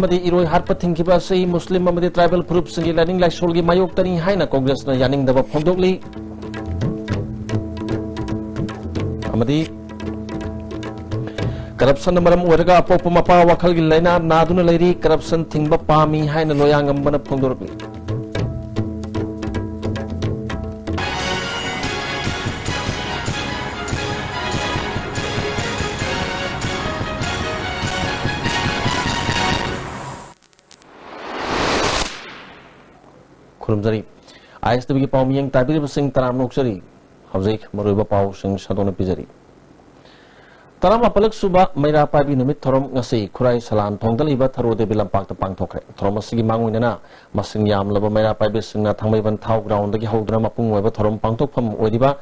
iroi harpa thingkiba sei Muslim tribal group singi learning like solgi mayok tani haina Congress na yaning daba phongdokli corruption maram oraga apopa mapa wakhal gi laina naduna leiri corruption thingba pami haina loyangam bana phongdorli Kurumjari ais tabi pau miyang tabi sing taram noksari hauzik maruba pau sing sadona pijari taram apalak suba maira pabi numit thorom ngasi khurai salan thongdaliba tharo de bilampak ta pangthokre thorom asigi manguina masing yam laba maira pabi singna thangmai ban thau ground dagi hodra mapung oiba thorom pangthokpham oidiba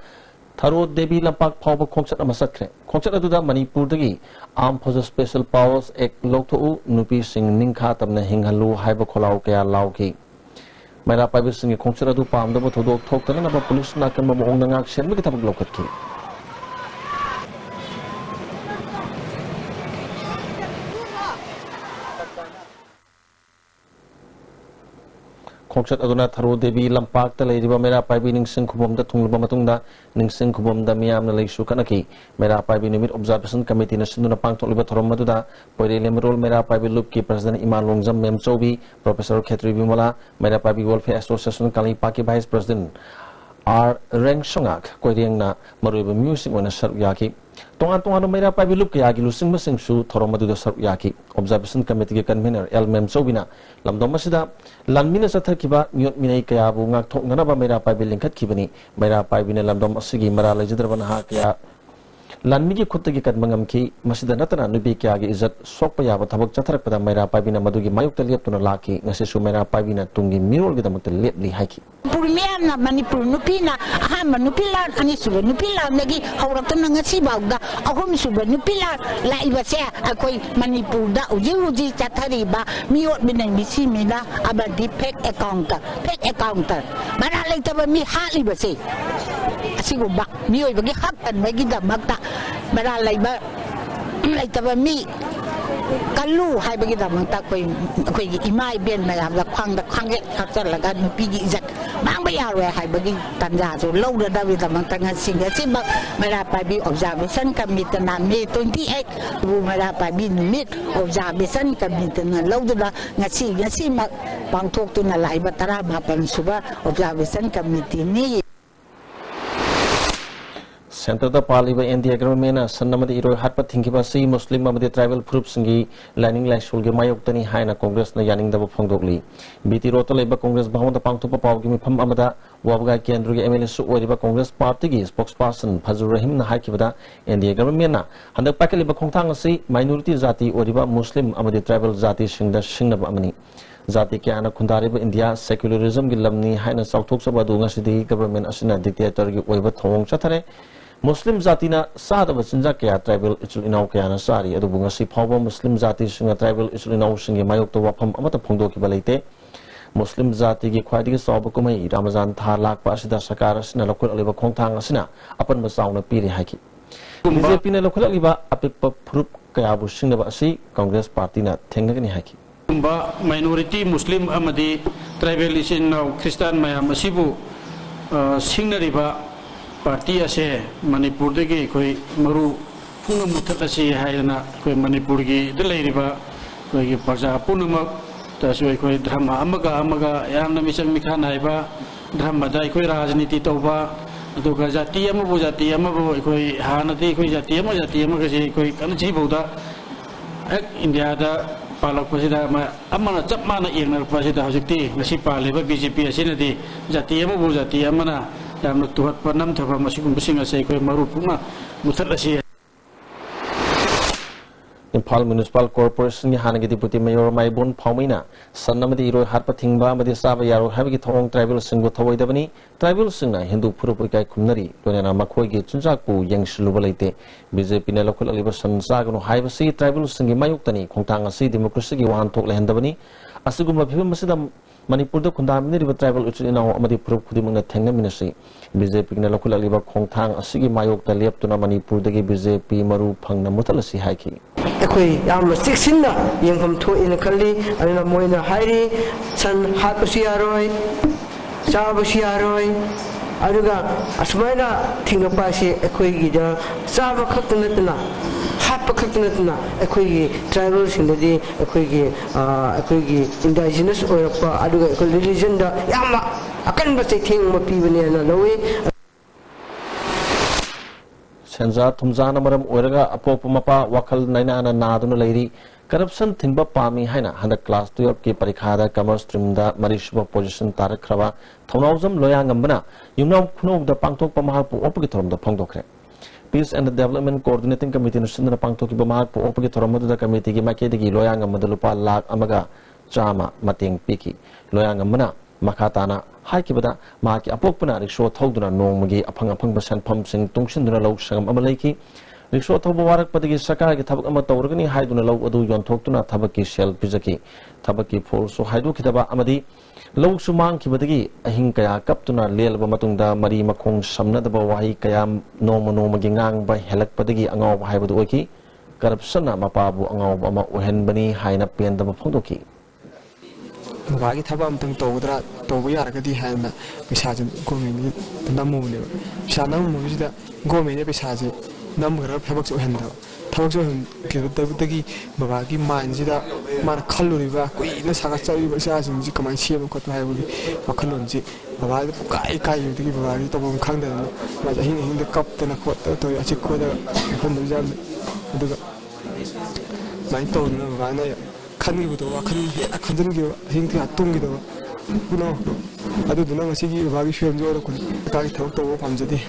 tharo debi lampak phawba khongchat amasakre khongchat aduda manipur dagi armed forces special powers ek lokthu nupi sing ningkha tamna hinghalu haiba kholau kaya lauki Maira pabi singi khongchara du pamda bo thodok thoktana na police na kan mo ong ngak sen mi tabak lokat ki khongchat aduna tharo devi lampak ta leiriba maira pabi ning sing khubom da thungluba matungda ning sing khubom da miyam na leisu kanaki maira pabi nimit observation committee na sinduna pangthokliba thorom maduda poire lemrol maira pabi loop ki president iman longjam mem chobi professor khetri bimala maira pabi welfare association kali paki vice president R reng songak koireng na maruiba music ona sar yaki tongan maira pabi loop ki agi lusing masing su thorom maduda sar yaki observation committee ki convener L mem chobina lamdom masida lanmina sathakiba nyot minai kaya bu ngak thoknana ba maira pabi lingkhat kibani maira pabi na lamdom asigi mara lejidrabana ha kaya lanmi ki khutgi kadmangam ki masida natana nubi kya gi izzat sokpa yaba thabak chatharak pada maira pabi na madugi mayuk taliyap tuna laki ngase su maira pabi na tungi mirol gi damak lepli li haiki Purmiam na Manipur nupi na ahama nupi la ani suba nupi la nagi haurak na ngasi bawda ahum suba nupi la iba se akoi Manipur da uji chathari ba miot binang bisi mina abadi fake account mana lai taba mi hali ba se asigo ba mioi bagi hakkan bagi damakta mana lai ba lai taba mi kalu hai bagi damakta koi imai ben mayam da khang ge khatar laga nupi gi izat mang ba ya re hai bagi tanja so lâu da dawi damakta ngasing ga sibak mera pabi observation committee na me 28 bu mera pabi meet observation committee na lâu da ngasi ma pangthok tu na lai ba tara ma pan suba observation committee ni Center da paliba India government sanamadi iroi hatpa thingkiba si Muslim amadi tribal group singi lining lai sulgi mayok tani haina Congress na yaning da phongdokli biti rota leba Congress bhawan da pangthupa pawgi mi pham amada wabga kendru gi MLA su oriba Congress party gi spokesperson Fazur Rahim na haikibada India government na handak pakaliba khongthang asi minority jati oriba Muslim amadi tribal jati singda singnaba amani Zati ke ana khundari ba India secularism gi lamni haina sauthok sabadu ngasidi government asina dictator gi oiba thong chathare Muslim zati na sada ba sinja kaya tribal ichul inaw kaya na sari adu bunga si phawba Muslim zati singa tribal ichul inaw singi mayok to wafam amata phongdo ki balite Muslim zati gi khwadi gi sawba kumai Ramazan tha lakpa asida sakara sina lokol aliba khongthang asina apan ba sauna piri haki BJP na lokol aliba apikpa phurup kaya bu singna ba asi Congress party na thengnagani haki minority Muslim amadi tribal isin Christian mayam asibu singnariba party ase Manipur dagi koi maru punga muthakasi haina koi Manipur gi delairiba koi gi parja punuma tasoi koi dharma amaga yamna misang mikhana iba dharma dai koi rajniti toba aduga jati amabu koi hanati koi jati ama kasi koi kanchi boda ek India da palak pasida amana chap mana yengnar pasida hojikti ngasi paliba BJP asinadi jati amana yamna tuhat panam thaba masigum bisinga sei koi maru punga muthalasi Impal Municipal Corporation ni hanagi deputy mayor Maibon Phaumina sanamadi iroi hatpa thingba amadi saba yaro habigi thong tribal singbu thawai dabani tribal singna Hindu phurupai kai khumnari lonena makhoi gi chunjak pu yengsiluba leite BJP na lokal aliba sansagunu haibasi tribal singi mayuk tani khongtang asi democracy gi wan thok lehendabani asigumba phibam masida Manipur Kundamini tribal Uchino Amadi Pro Kudimuna Tenga Ministry. BJP Nalakula Liba Kongtang, Asigi Mayok, the Leptuna Manipur, the BJP Maru Pangna Mutalasi Haki. Ekoi yam siksinna yengfam tho in khalli anna moina hairi chan hapasi aroi chabasi aroi aduga asmaina thingpa si ekoi gi ja chaba khakna tna hap khakna tna ekoi gi tribal sindadi ekoi gi indigenous oirpa aduga ekoi religion da yama akan ba chai thing ma pibane na lowi Senza Tumzana Maram Oraga Apopamapa Wakal Naina and Naduna Lady Corruption Timba Pami Hina Handa Class 12 Ki Parikada Commerce Trimda Marishwa Position Tarakrava Tonazam Loyangambana Yumna Kuno the Pangtok Pamahapu Opagitorum the Pongdokre Peace and Development Coordinating Committee Nusin the Pangtoki Bamahapu Opagitorum the Committee Makedi Loyangamalupa Lag Amaga Chama Mating Piki Loyangambana Makatana Haikibada Maki Apopana Rikshaw Toduna Nomagi Apang Basan Pumpsing Tungshin Low Sham Amalaki Rikshaw Tobarak Padiki Saka Tabakama Torgani Haiduna Low Adu Yon Tokuna Tabaki Shell Pizaki Tabaki Pol so Haidu Kitaba Amadi Low Sumang Kibadigi Ahinkaya Kaptuna Lel Bamatunda Mari Makong Samna the Bawahi Kayam Noma Gingang by Helak Padigi Angao Haibuki Karapsana Mapabu Angao Bama Uhen Bani Haina Pian the Mapondoki Mabagi Tabam Togdra Tobiaragadi Hana Pisajan Gomini Namuni Shanam Mujida Gomini Pisaji Number of Habaks Ohenda Tabaks Kibutagi Babagi Manjida Man Kaluriva Queen Sakasari Vasas Kamansi Kotavi Makalunji Babagi Pukai Kai Babagi Tobam Kanda Mazahin in the captain of Kota to Achikoda Hunduzan Naito Vana Kanibudo, a conjugal, Hinka, Tungido, Buno, Aduna Sigi, Vagishu, Gari Toto, Pamjadi,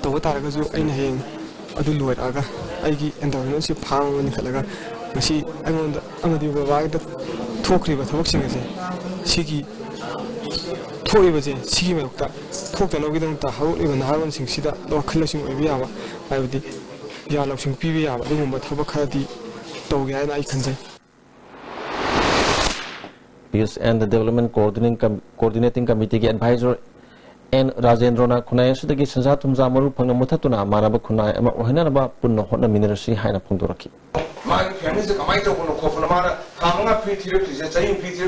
Totagazu, Ainhain, Adulu Aga, Igi, and the Rusi Pam and Kalaga, Masi, I want Amadi Vag the Tokri, but watching as a Sigi Tori was a Sigi Melta, Token of Vidanta, how even Havan Sing Sida, or Collection of Yava, I would the Yaloping PVA, but Habakadi, Toga, and I can say. Peace and the Development Coordinating Committee Advisor N. Rajendrona Kunai Sudagi Sansatum Zamaru Panamutatuna, Maraba Kunai, Ohanaba Puno Hona Minerasi, Hina Punduraki. My family is a Kamaito Kofanamara, Hamanga Peter, saying Peter,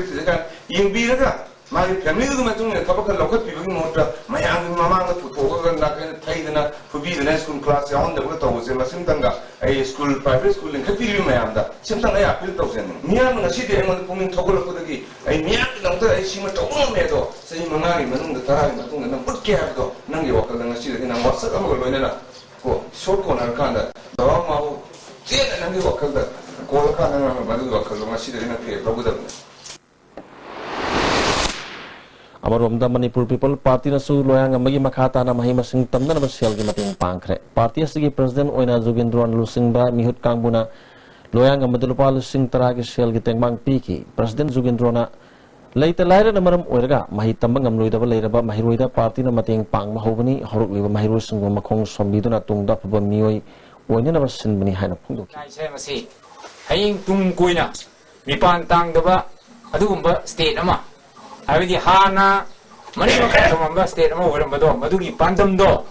in Biraga. My family is a couple of local people in Motra, my young mamma put over and Taidana for being the next school class on the Wato was in Simtanga, a school, private school in Kapiru Mayanda, Simtanga, Piltosen. Miam City and the Pumin Togolo for the Gee, a Miak doctor, a Shimatono Meadow, saying Manari, Manung the Tara, and put care though, Nangi Walker than a city, and I was a Venena. Short corner Kanda, the Rama, Jen and Nangi Walker, Kolakana, Madu Walker, the city in a paper. Amarom Manipur People Party Nasu Loyang Magi Makata na Mahima Sing Tamna Basel Gimating Pankre. Party Sigi President Oina Zugindron Lusingba Mihut Kanguna Loyang Amadulupal Sing Taragi Shell Gitengmang Piki. President Zugindrona later Lyra Namaram Oirga, Mahitambang Luida Leraba Mahiruida Party na Mating Pang Mahobani, Horuk Mahirus and Makong Sombiduna Tungda Mioi, Oina Sin Bani Hana Pundu. I say, Masi, Haying Tung Kuina, Mipan Tang Daba, Adumba, State Ama. I will Hana Manipur State over Mado, Madugi Pandam Do,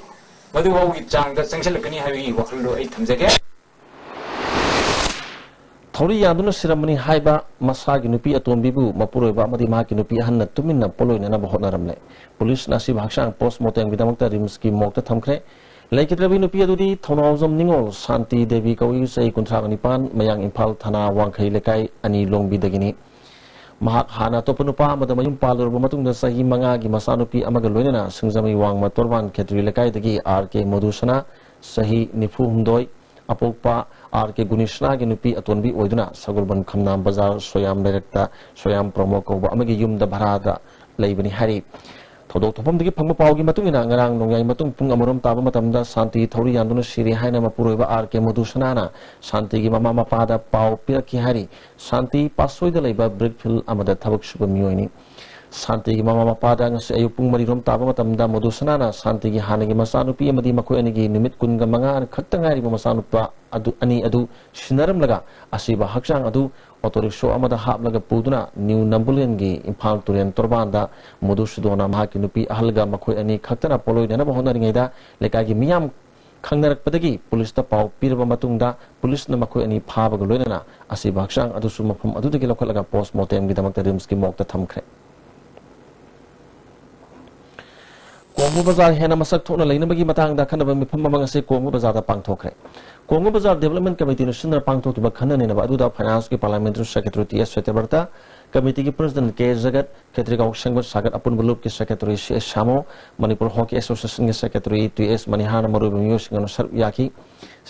Madu with Chang, the Sanction having Wakalo 8 times again. Tori Yaduna ceremony Haiba, Masagi Nupi Atombibu, Mapuru, Bamadi Maki Nupi Hanna, Tumina, Polo in Nabohonaramle. Police Nasib Hakshan, post mortem with Amokta Rimski Mokta Tamkre, Lake Ravinu Piadudi, Tonozum Ningol, Santi Devi Kawi, say Contravanipan, Mayang Impal Tana, Wankai Lekai, Ani Long Bidagini. Mahak Hana Topanupa, Madamayum Palor, Matung the Sahi Mangagi Masanupi Amagaloina, Sungzami Wang Matorvan, Ketri Lekai, the RK Modusana, Sahi Nifu Hundoi, Apopa, RK Gunishna, Ginupi, Atonbi Oduna, Sagurban Kamnam Bazar, Soyam Director, Soyam Promoko, Amagiyum the Barada, Labani Hari. Todo Topam the Pamapaugi Matungina, Ngarang, Nongai Matung Pungamurum Tabamatamda, Santi, Tori, Anduna Siri, Haina Mapureva, RK Modusanana, Santi Mama Pada, Pau, Piraki Hari, Santi, Pasoi the Labor, Brickfill, Amada Tabak Subamuini, Santi Mama Pada, Sayupung Marirum Tabamatamda, Modusanana, Santi Hanagi Masanupi, Madimakoenigi, Nimit Kungamanga, Katangari Masanupa, Adu Ani Adu, Shinaram Laga, Asiba Hakshang Adu, auto rickshaw अमदा हापलगा पुदुना new नंबुलियन गी Imphal Tourane तोरबांदा मधुसूदोना महाकी नुपी अहलगा मखोय अनी खक्तना पोलोइदना होनरिङैदा लेकागी मियाम खंगनरकपदगी police ता पाव Pirba मतुंगदा police न मखोय अनी फाबगा लोइनना असिब हक्सांग अदुसु मफम अदुदगी लौखलगा postmortem गी दमकता रिम्स की मोकता थमखरे कोंगो बाजार हेना मसक थोना लेनबगी मतंगदा खनबा मिफम ममंग से कोंगो बाजार दा पांगथोखरे कोंगो बाजार डेवलपमेंट कमिटी न सिंदर पांगथोतुबा खननेनबा अदुदा फाइनेंस की पार्लियामेंट्री सेक्रेटरी टी एस सेतेबरता कमिटी की प्रेसिडेंट के जगत केत्रिगाव संगत सागत अपुन बुलुप की सेक्रेटरी सी शामो मणिपुर हॉकी एसोसिएशन के सेक्रेटरी टी एस मनिहार मरुब मियोसिंगन सर याकी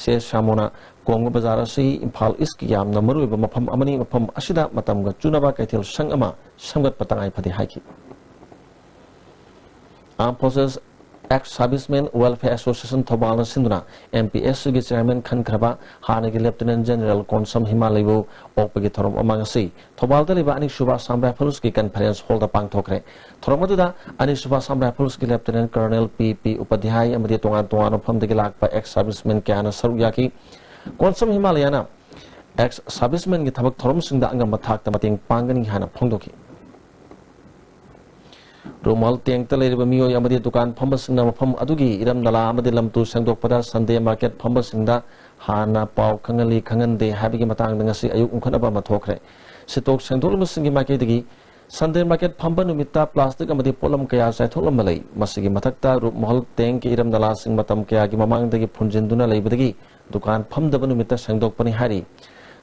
से शामोना कोंगो बाजार से इम्फाल ईस्ट की यामना मरुब मफम अमनी मफम असिदा मतमगा चुनाबा कैथेल संग अमा संगत पतंगाई फदे हाइकी Armed Forces Ex-Servicemen Welfare Association Thobal Sinduna MPS की चेयरमैन खनखरबा हाने के लेफ्टिनेंट जनरल कॉन्सम हिमालयबु ओपगी थरम अमांगसी थोबाल दलिबा अनिक सुबा साम राइफल्स की कॉन्फ्रेंस हॉल दा पांगथोखरे थरमदुदा अनिक सुबा साम राइफल्स की लेफ्टिनेंट कर्नल पी उपाध्याय अमदि तोंगान तोंगान फमदगी लाकपा एक्स-सर्विसमेन क्याना सरुक याकी कॉन्सम हिमालयना एक्स-सर्विसमेन की थबक थरम सिंगदा अंगम मथाकता मतेंग पांगनी हाना फोंदोकी रोमल तेंगता लेरिबा मियोय अमदि दुकान फंबसिंगना मफम अदुगी इरम नला अमदि लमतु संगदोकपदा संडे मार्केट फंबसिंगदा हाना पाव खंगली खंगनदे हाबिगी मतंगदा ngasi अयुक उखनबा मथोखरे सितोक संगदोलमसिंगी मार्केटगी संडे मार्केट फंबा नुमित्ता प्लास्टिक अमदि पोलम कया साइथोलम लई मसिगी मथक्ता रोमल तेंग की इरम नला सिंग मतम कया की ममांगदगी फुंजिंदुना लेबदगी दुकान फंदबा नुमित्ता संगदोकपनि हारी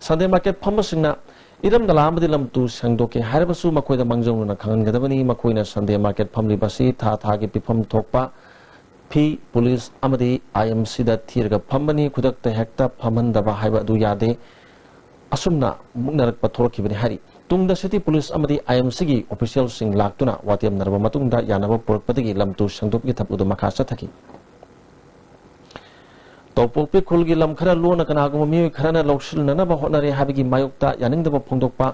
संडे मार्केट फंबसिंगना इरम दलामदि लमतु संगदोके हारबसु मखोयदा मंगजौना खंगनगदबनी मखोयना संडे मार्केट फमलिबसी था थागी पिफम थोकपा फी पुलिस अमदि आईएमसी दा थीरगा फमबनी खुदकता हेक्ता फमनदबा हाइबा दु यादे असुमना मुनरक पथोरखिबनि हारी तुंगदा सिटी पुलिस अमदि आईएमसी गी ऑफिशियल सिंग लाक्तुना वातियम नरबा मतुंगदा यानबा पुरकपदगी लमतु संगदोकि थपुदु मखा चथकी तोपोपे खुलगी लम खरा लोन कनागुम मियोय खराना लौसिलननबा होनरे हाबिगी मायोक्ता यानिंगदबा फोंदोकपा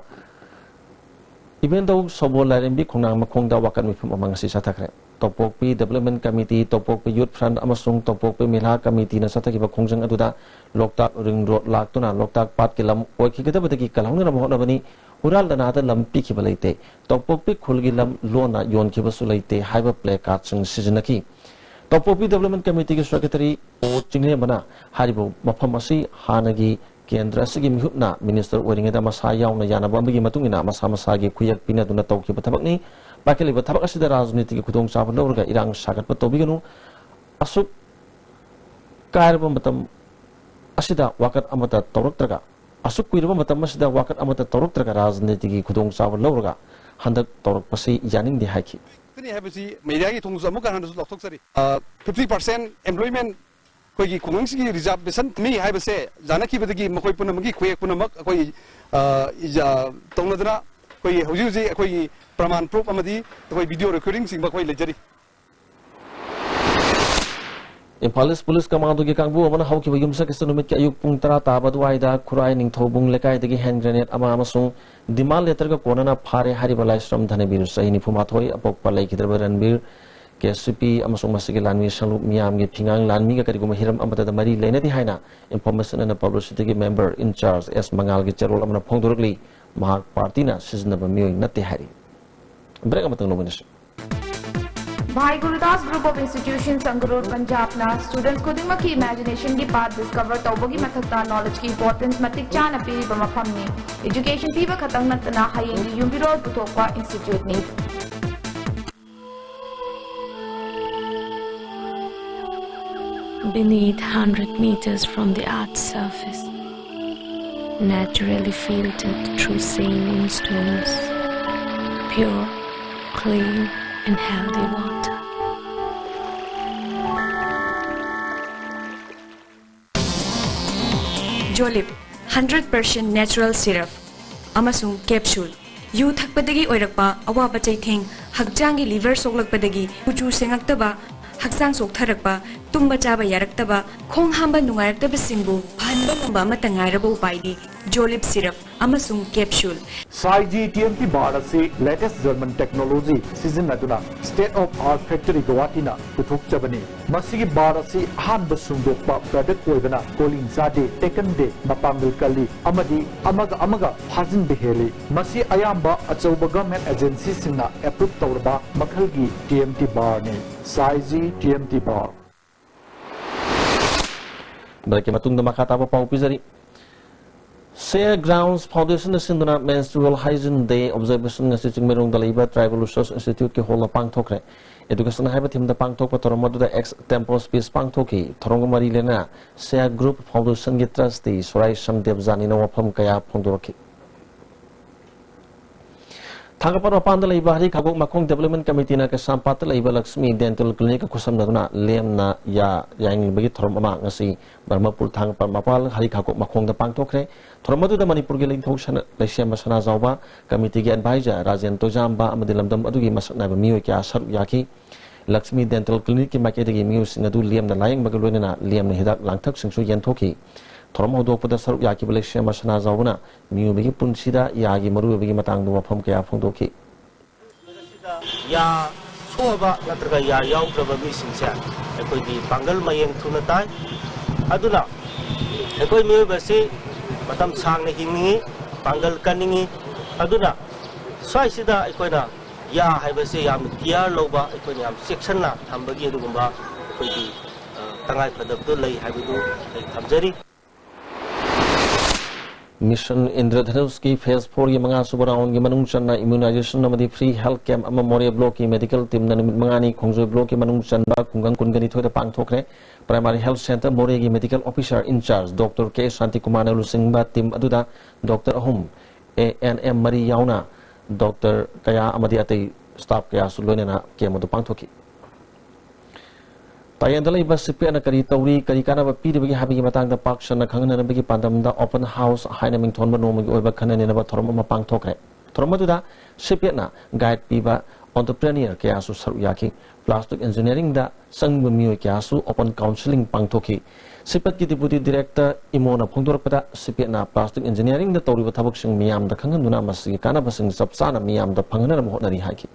इवेंटो सबोल लाइरेंबी खोंनांग मखोंदा वाकन मिफम अमंगसी साथखरे तोपोपी डेवलपमेंट कमिटी तोपोपी यूथ फ्रंट अमसुंग तोपोपी मिला कमिटी न साथकिबा खोंजंग अदुदा लोकताक रिंग रोड लाक्तुना लोकताक पाट के लम ओइखिगदबदगी कलहौनना होनबनी उराल दनादा लम पिखिबा लेते तोपोपी खुलगी लम लोना योनखिबसु लेते हाइबा प्ले कार्ड संग सिजनकी तोपोपी डेवलपमेंट कमिटी की सेक्रेटरी ओ चिंगने बना हारिबो मफम असी हानगी केंद्र असिगी मिहुतना मिनिस्टर ओरिंगदा मसा यावना यानबा अमगी मतुंगिना मसा मसागी खुयक पिनदुना तौखिबा थबकनी पाकेलिबा थबक असिदा राजनीति की खुदोंग चाबा लौरगा इरांग सागतबा तौबिगनु असुक कायरबा मतम असिदा वाकत अमता तौरक्त्रगा असुक कुइरबा मतम असिदा वाकत अमता तौरक्त्रगा राजनीति की खुदोंग चाबा लौरगा हंदक तौरकपसी यानिंगदे हाइखि मीडिया की थोंग अमुक हनसु लौथोकसरी 50% एम्प्लॉयमेंट कोई खुंगसी की रिजर्वेशन मी हाइबसे जानकीबदगी मखोय पुनमगी खुयक पुनमक कोई तौनदना कोई हुजी कोई प्रमाण प्रूफ अमदी कोई वीडियो रिकॉर्डिंग सिंग कोई लेजरी इम्फाल पुलिस कमांडो की कांगबू अमन हौकिबा युमसा किस नुमित के अयुक पुंग 10 ताबा दुवाइदा खुराई निंगथौबुंग लेकाइदगी हैंड ग्रेनेड अमसुंग डिमांड लेटर का कोनना फारे हारिबा लाइस्रम धनेबीर सही निफुमाथोय अपोकपा लेखिद्रबा रणबीर केसीपी अमसुंग मसिगे लानमी सलुक मियाम गे फिंगांग लानमी का करिगुम हिरम अमदा मरी लेनदी हाइना इंफॉर्मेशन एंड पब्लिसिटी के मेंबर इंचार्ज एस मंगाल के चरोल अमना फोंदोरगली महाक पार्टीना सिजनबा मियोय नते हारी ब्रेक अमतंग लोगनिस Bhai Gurudas group of institution Sangrur Punjab ना स्टूडेंट्स खुदिमक की इमेजिनेशन की पार्ट डिस्कवर तौबगी मथक्ता नॉलेज की इंपॉर्टेंस मतिक चाना पीरिबा मफमनी एजुकेशन पीबा खतंग नतना हयेंगी युम्बिरो पुथोकवा इंस्टीट्यूट नी Beneath 100 meters from the Earth's surface, naturally filtered through saline stones, pure, clean and healthy water. Jolip 100% natural syrup amasung capsule yu thakpadagi oirakpa awaba chaitheng hakjangi liver soklakpadagi kuchu sengaktaba haksang soktharakpa tumba chaba yaraktaba khong hamba nungaraktaba singbu phanba ngamba amata ngairabo upaidi Jolip syrup amasung capsule साइजी TMT bar से latest German technology सीजन अदुना state of art factory गुवाहाटीना पुथोकचबनी मसिगी bar से अहानब सुंदोकपा प्रोडक्ट ओइबना कोलिंग जादे टेकन दे मपांगल कली अमदी अमगा फाजिन बेहेली मसी अयाम्बा अचौब गवर्नमेंट एजेंसी सिंगना एप्रूव तौरबा मखलगी टीएमटी बार ने साइजी TMT bar Berikut matunda makataba pau pizari. Share Grounds Foundation sinduna Menstrual Hygiene Day observation ngasi chingmerong dalaiba Tribal Research Institute ke hola pangthokre. Education haiba thimda pangthokpa toromaduda ex tempo space pangthoki thorong mari lena Share Group Foundation ge trustee Sorai Shamdev Janina wafam kaya phongdoraki. Thangapar mapanda laiba hari khagok makong development committee na kasampat laiba Lakshmi Dental Clinic kusam naduna lem na yang bagi thorom ama ngasi Barmapur thangapar mapal hari khagok makong da pangthokre thoromadu da Manipur ge lingthok sana lesia masana zawba committee ge advisor Rajen Tojamba amadi lamdam adugi masakna ba miyo kya saru yaki Lakshmi Dental Clinic ki makete ge miyo singadu lem na layang bagaloi na lem na hidak langthak singsu yenthoki Thorom hodok pada saru yaki Malaysia masana zawna miyo bagi punsida yagi maru bagi matang dua phom kaya phongdoki ya soba natraga ya yaw probably singsa ekoi di pangal mayeng thuna tai aduna ekoi miyo basi matam sang na hingi pangal kaningi aduna swai sida ekoi na ya haibase yam tiar loba ekoi yam section na thambagi adugumba ekoi di tangai phadab do lei haibudu thamjari Mission Indradhanus ki phase 4 ye manga subaraun ge manung channa immunization namadi free health camp ama Moria block ki medical team na nimit mangani khongjoi block ki manung channa kungang kungani thoida pangthokre primary health center Moria ki medical officer in charge Dr. K Shanti Kumar Lusingba team aduda Dr. Ahum ANM Mari yauna Dr. Kaya amadi atai staff kaya sulone na kemadu pangthoki Tayandala iba sipi na kari tauri kari kana ba pidi bagi habi matang da paksha na khangna na bagi pandam da open house haina ming thon ba no magi oiba khana ne na ba thorom ma pang thokre thorom du da sipi na guide piba entrepreneur ke asu saru yaki plastic engineering da sang ba miyo ke asu open counseling pang thoki sipat ki deputy director imona phongdor pada sipi na plastic engineering da tauri ba thabak sing miyam da khangan duna masi kana ba sing sapsana miyam da phangna na hodari haki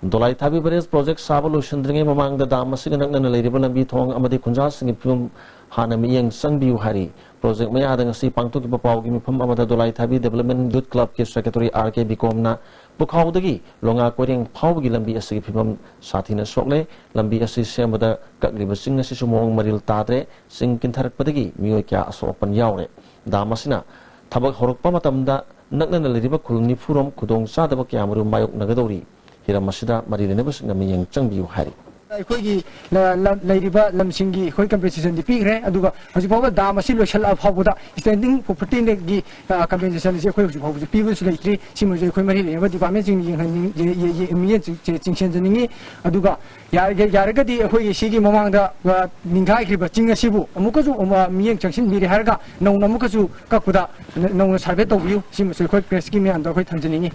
Dolai Thabi Bares project Sabalo Shindringe Mamang the Damasig and Ladybalabi Tong Amadi Kunjas in Pum Hanam Yang Sangbi Hari project Mayadang Si Pangtuk Pau Gimipum Amada Dolai Thabi Development Youth Club Case Secretary RK Bikomna Bukaudagi Longa Quering Pau Gilambi Asipum Satina Sokle Lambi Asisam with the Kagribasing Sisumong Maril Tadre Sing Kintarak Padagi Muika Asopan Yaure Damasina Tabak Horokpamatamda Nagna Ladiba Kulni Furum Kudong Sadaba Yamaru Mayok Nagadori Hiram Masida Marinebus Naming Changbi Hari. Koi Ladiba Lamsingi, Koi competition the pig, Aduga, as you over Damasilo shall have Hobuda, standing for pretending the competition is equal to the previous lately, Simon Equimari, but the damaging Jinxin Aduga, Yaragati, Hoi Shigi Mamanga, Ninkai, but Jinga Sibu, Amukazu, Mien Junction, Miriharga, no Namukazu, Kakuda, no Sarbeto view, seems to quite Preskimi and Doko Tanzania.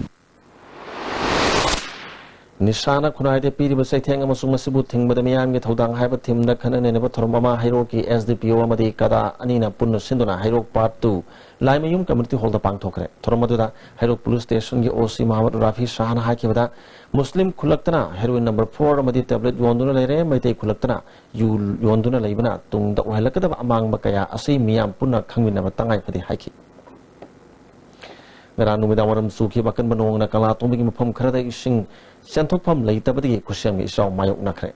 Nishana Kunaide Piri Basatang Masumasu Ting Madamian get Hodang Hyper Tim the Canon and Tormama Hiroki SDPO Amadi Kada Anina Puna Sindona Hiro Part 2 Limayum Community Holder Pangtokre Tormaduda Hiro Police Station Osi Muhammad Rafi Shahan Hakivada Muslim Kulaktana Heroin number 4 Amadi tablet Yonduna Lere Mate Kulaktana Yonduna Labana Tung the Welakada among Bakaya Asi Miam Puna Kangina Tangai for the Haki Naranu Midawaram Suki Bakan Banong Nakala Toming Pum Krada Ishing Santopam later but the Kusham is all Mayok Nakre.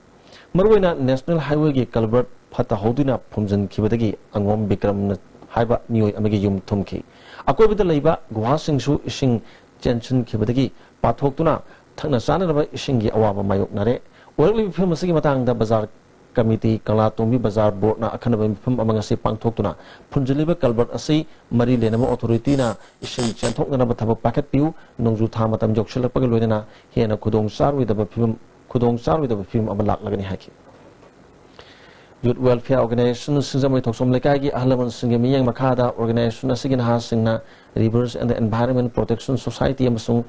Marwena National Highway Calvert Pata Hodina Pumzan Kibadagi and one Bikram Haiba New Amagiyum Tumki. Ako with the labor, Guasing Shu Ishing Jensen Kibadagi, Patokuna, Tanasana Ishingi Awama Mayok Nare, Worldly Film Sigimatang the Bazaar Committee, Kalatumbi Bazaar Board na Akanabim Pum Amangasi Pangtokuna, Punjaliba Calvert Asi, Marie Lenamo Authority na Ishing Chantok na Bataba Packet Pew, Nongju Tamatam Jokshila Pagaluna, he and a Kudong Sar with the film Abalak Lagani Haki. Youth Welfare Organization, Sinzamay Toxom Lekagi, Alaman Singamiang Makada, Organization Sigin Hasingna, Rivers and the Environment Protection Society Amasung,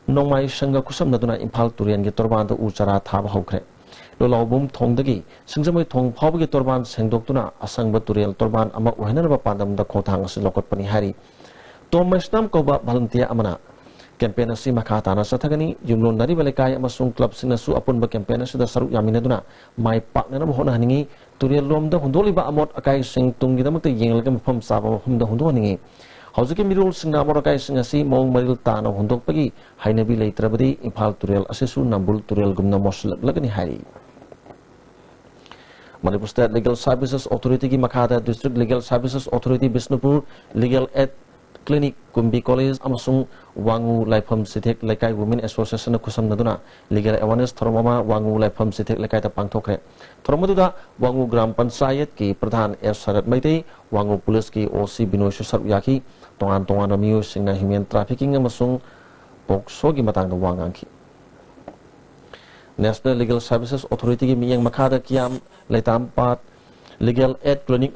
Nomai Shanga Kusam Naduna Impal Turian Getorbanda Uchara Taba Hokre. Lolabum Tongdagi, Singzamay Tong Pabagi Torban Sengdokuna, Asang Baturiel Torban, Amak Wanaba Pandam, the Kotang Silokot Panihari. Tom Mesnam Koba Volunteer Amana. Campaign asi makatana sathagani jumlon nari balekai amasung club sinasu apun ba campaign asida saruk yaminaduna mai pakna na hona haningi turial lomda hundoliba amot akai sing tunggidamakta yengalga mafam saba mafamda hundo haningi haujuki mirul singna amot akai sing asi mong maril tana hundokpagi hainabi leitrabadi imphal turial asisu nambul turial gumna moslagani hari Manipur State Legal Services Authority ki makhada District Legal Services Authority Bisnupur Legal Aid Clinic Kumbi College amasung Wangu Laifam Sitek Lekai Women Association na kusam naduna Legal Awareness Tharomama Wangu Laifam Sitek Lekai ta pangthokre Thoromaduda Wangu Gram Panchayat ki Pradhan S Sarat Maitei Wangu Police ki OC Binoy Sarp Yaki tongan miyo singna human trafficking amasung pokso gi matang da wangangki National Legal Services Authority ki miyang makhada kiam Leitam Pat Legal Aid Clinic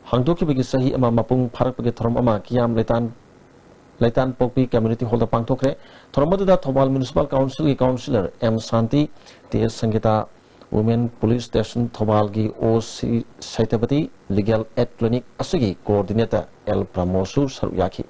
Hangdoki bagi sahi ama mapung parak bagi thorom ama kiam Leitan Pokpi Community Hall da pangthokre thoromadu da Thobal Municipal Council ki Councillor M Santi TS Sangita Women Police Station Thobal ki OC Saitabati Legal Aid Clinic asigi Coordinator L Pramosu Saruyaki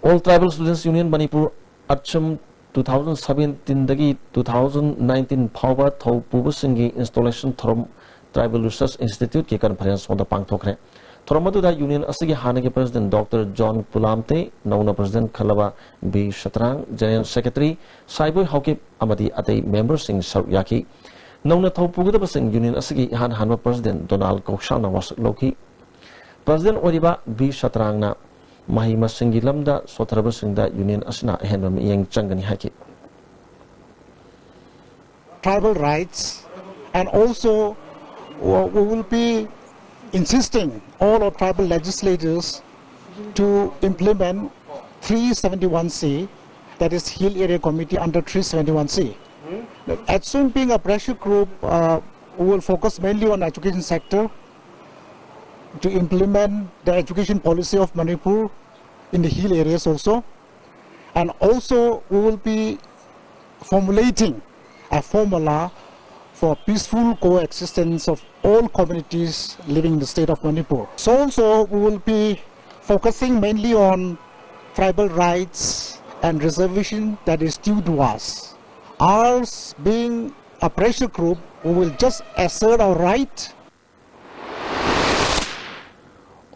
All Tribal Students Union Manipur Acham 2017 dagi 2019 Power Thau Pubusingi Installation Thorom Tribal Research Institute ki conference on the pangthokre Thoromadu da union asigi hanagi president Dr. John Pulamte nauna president Khalaba B Shatrang general secretary Saiboy Hawkip amadi atei members sing Saruyaki nauna thau pugudaba sing union asigi hanwa president Donald Koksana was loki president oriba B Shatrang na Mahima Singilamda Sotaraba Singda Union Asna Henram Yang Changani Haki. Tribal rights, and also we will be insisting all our tribal legislators to implement 371C, that is Hill Area Committee under 371C. At soon being a pressure group, we will focus mainly on education sector to implement the education policy of Manipur in the hill areas also, and also we will be formulating a formula for peaceful coexistence of all communities living in the state of Manipur. So also we will be focusing mainly on tribal rights and reservation that is due to us. Ours being a pressure group, we will just assert our right.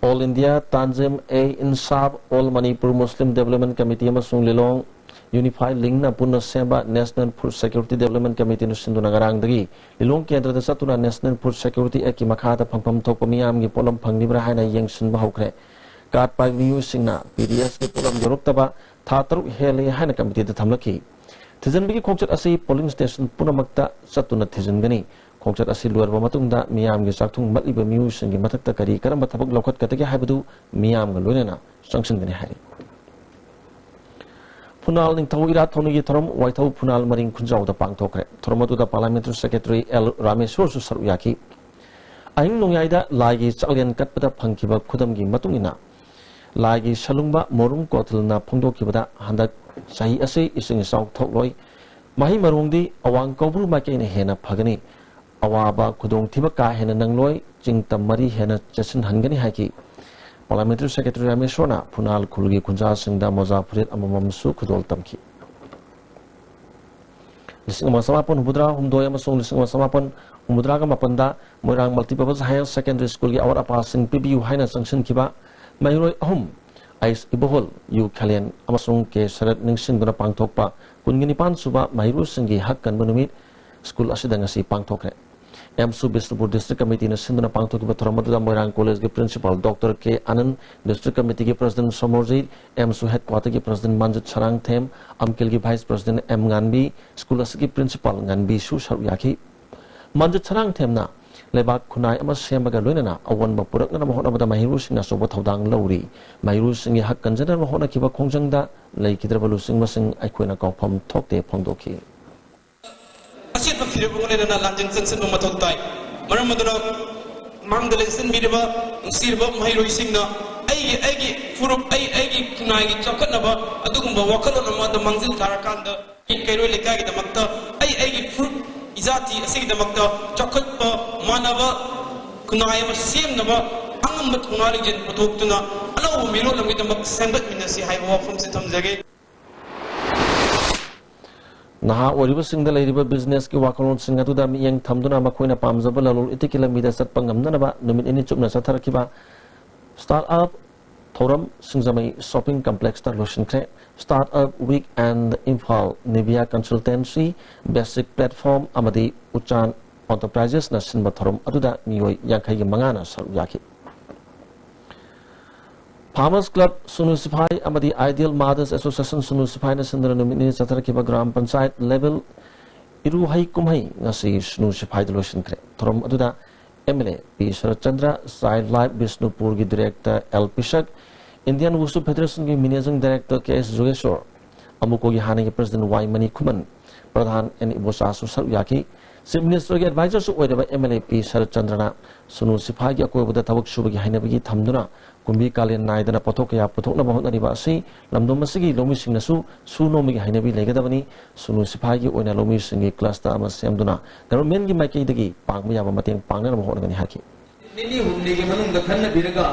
All India Tanzim A Insab All Manipur Muslim Development Committee amasung Lilong Unified Link na punna semba National Food Security Development Committee no sindu nagarang dagi Lilong kendra da satuna National Food Security Act ki makhata phangpham thokpa miyam gi polam phangnibra haina yengsin ba hokre kat pai new singna PDS ki polam yoruptaba tha taru hele haina committee da thamlaki thijan bigi khongchat asi polling station punamakta satuna thijan gani khongchat asi luarba matungda miyam gi chakthung matliba miu singi mathakta kari karamba thabak lokhat katagi haibadu miyam ga loinana sanction gani hari Punal ning thaw ira thonigi thorom waithau punal maring khunjau da pangthokre thoromatu da parliamentary secretary L Rameshwar su saruyaki aing nongyaida lagi chaklen katpada phangkiba khudam gi matungina lagi salungba morum kothilna phongdokibada handak sahi ase ising sauk thokloi mahi marungdi awang kobru ma ke ne hena phagani awaba khudong thiba ka hena nangloi chingtam mari hena chasin hangani haki Parliamentary Secretary Rameshwar Punal Khulgi Kunja Singda Mozafurit Amamam Su Khudol Tamki Lising Masamapon Hubudra Humdoya Masung Lising Masamapon Humudraga Mapanda Murang Multipurpose Higher Secondary School Gi Awar Apasing PBU Haina Sanction Kiba Mayroi Ahum Ais Ibohol Yu Kalian Amasung Ke Sarat Ningsing Duna Pangtokpa Kungini Pan Suba Mayru Singi Hakkan Benumit School Asidangasi Pangtokre MSU Bisnupur District Committee na Sinduna Pangtok ki Bathramadu Moirang College ki Principal Dr. K. Anand District Committee ki President Somorji MSU Headquarter ki President Manjit Charang Them Amkel ki Vice President M. Nganbi School ki Principal Nganbi Su Saruyaki Manjit Charang Them na Lebak Kunai ama Semaga Lunana awan bapurak na mahona bada mahiru sing na sobo thaudang lauri mahiru sing hak kanjana mahona kiba khongjangda lei kidrabalu sing masing aikoina kaupam thokte phongdoki Asyik berkira pengundi dan lanjang sengsen mematok tay. Maram madura mangdalen sen biriba sirba mahiru singna. Aigi furup aigi kunai cakat naba. Adu kumba wakalo nama ada mangzil tarakanda. Kairoi lekai kita makta. Aigi furup izati asyik kita makta. Cakat pa manaba kunai masih naba. Angam bat kunai jen patok tuna. Alau अनौ मिरो लंगी दमक सेंगत मिनसी हाइबो वफम से थमजगे नहा ओरिबसिंग लेरिबा business की वाखलोन सिंग अदुदा मियंग थमदुना मखोइना पामजबा ललोल इतिकी लंबिदा चटपा ngamnanaba numit ini chupna satharakiba startup thoram singzamai shopping complex ta losinkhre startup week and Imphal Nivea consultancy basic platform amadi uchan enterprises na sinba thoram aduda miyoi yankhai gi manga na saru yaki Farmers Club Sunusifai amadi Ideal Mothers Association Sunusifai na sindra numit ini satharakiba gram panchayat level iru hai kumhai ngasi Sunusifai losinkhre thoram aduda MLA P. Sharachandra, Life Bishnupur ki Director L. Pishak, Indian Wushu Federation ki Managing Director K.S. Jogeshwar, Amuko ki Hane ki President Y. Mani Kuman, Pradhan N. Ibosasu Saruyaki, Chief Minister ki Advisor su oidaba MLA P. Sharachandra na Sunu Sifai ki akoy buda tabuk shuba ki haina bagi thamduna kumbi kalin naidana pothok ya pothok na bahut nari ba asi lamdom masigi lomi sing na su nomi ki haina bi legadabani Sunu Sifai ki oina lomi sing ki cluster ama semduna government ki maiki dagi pangma yaba mateng pangna na bahut ngani haki nini humni ki manung da khanna biraga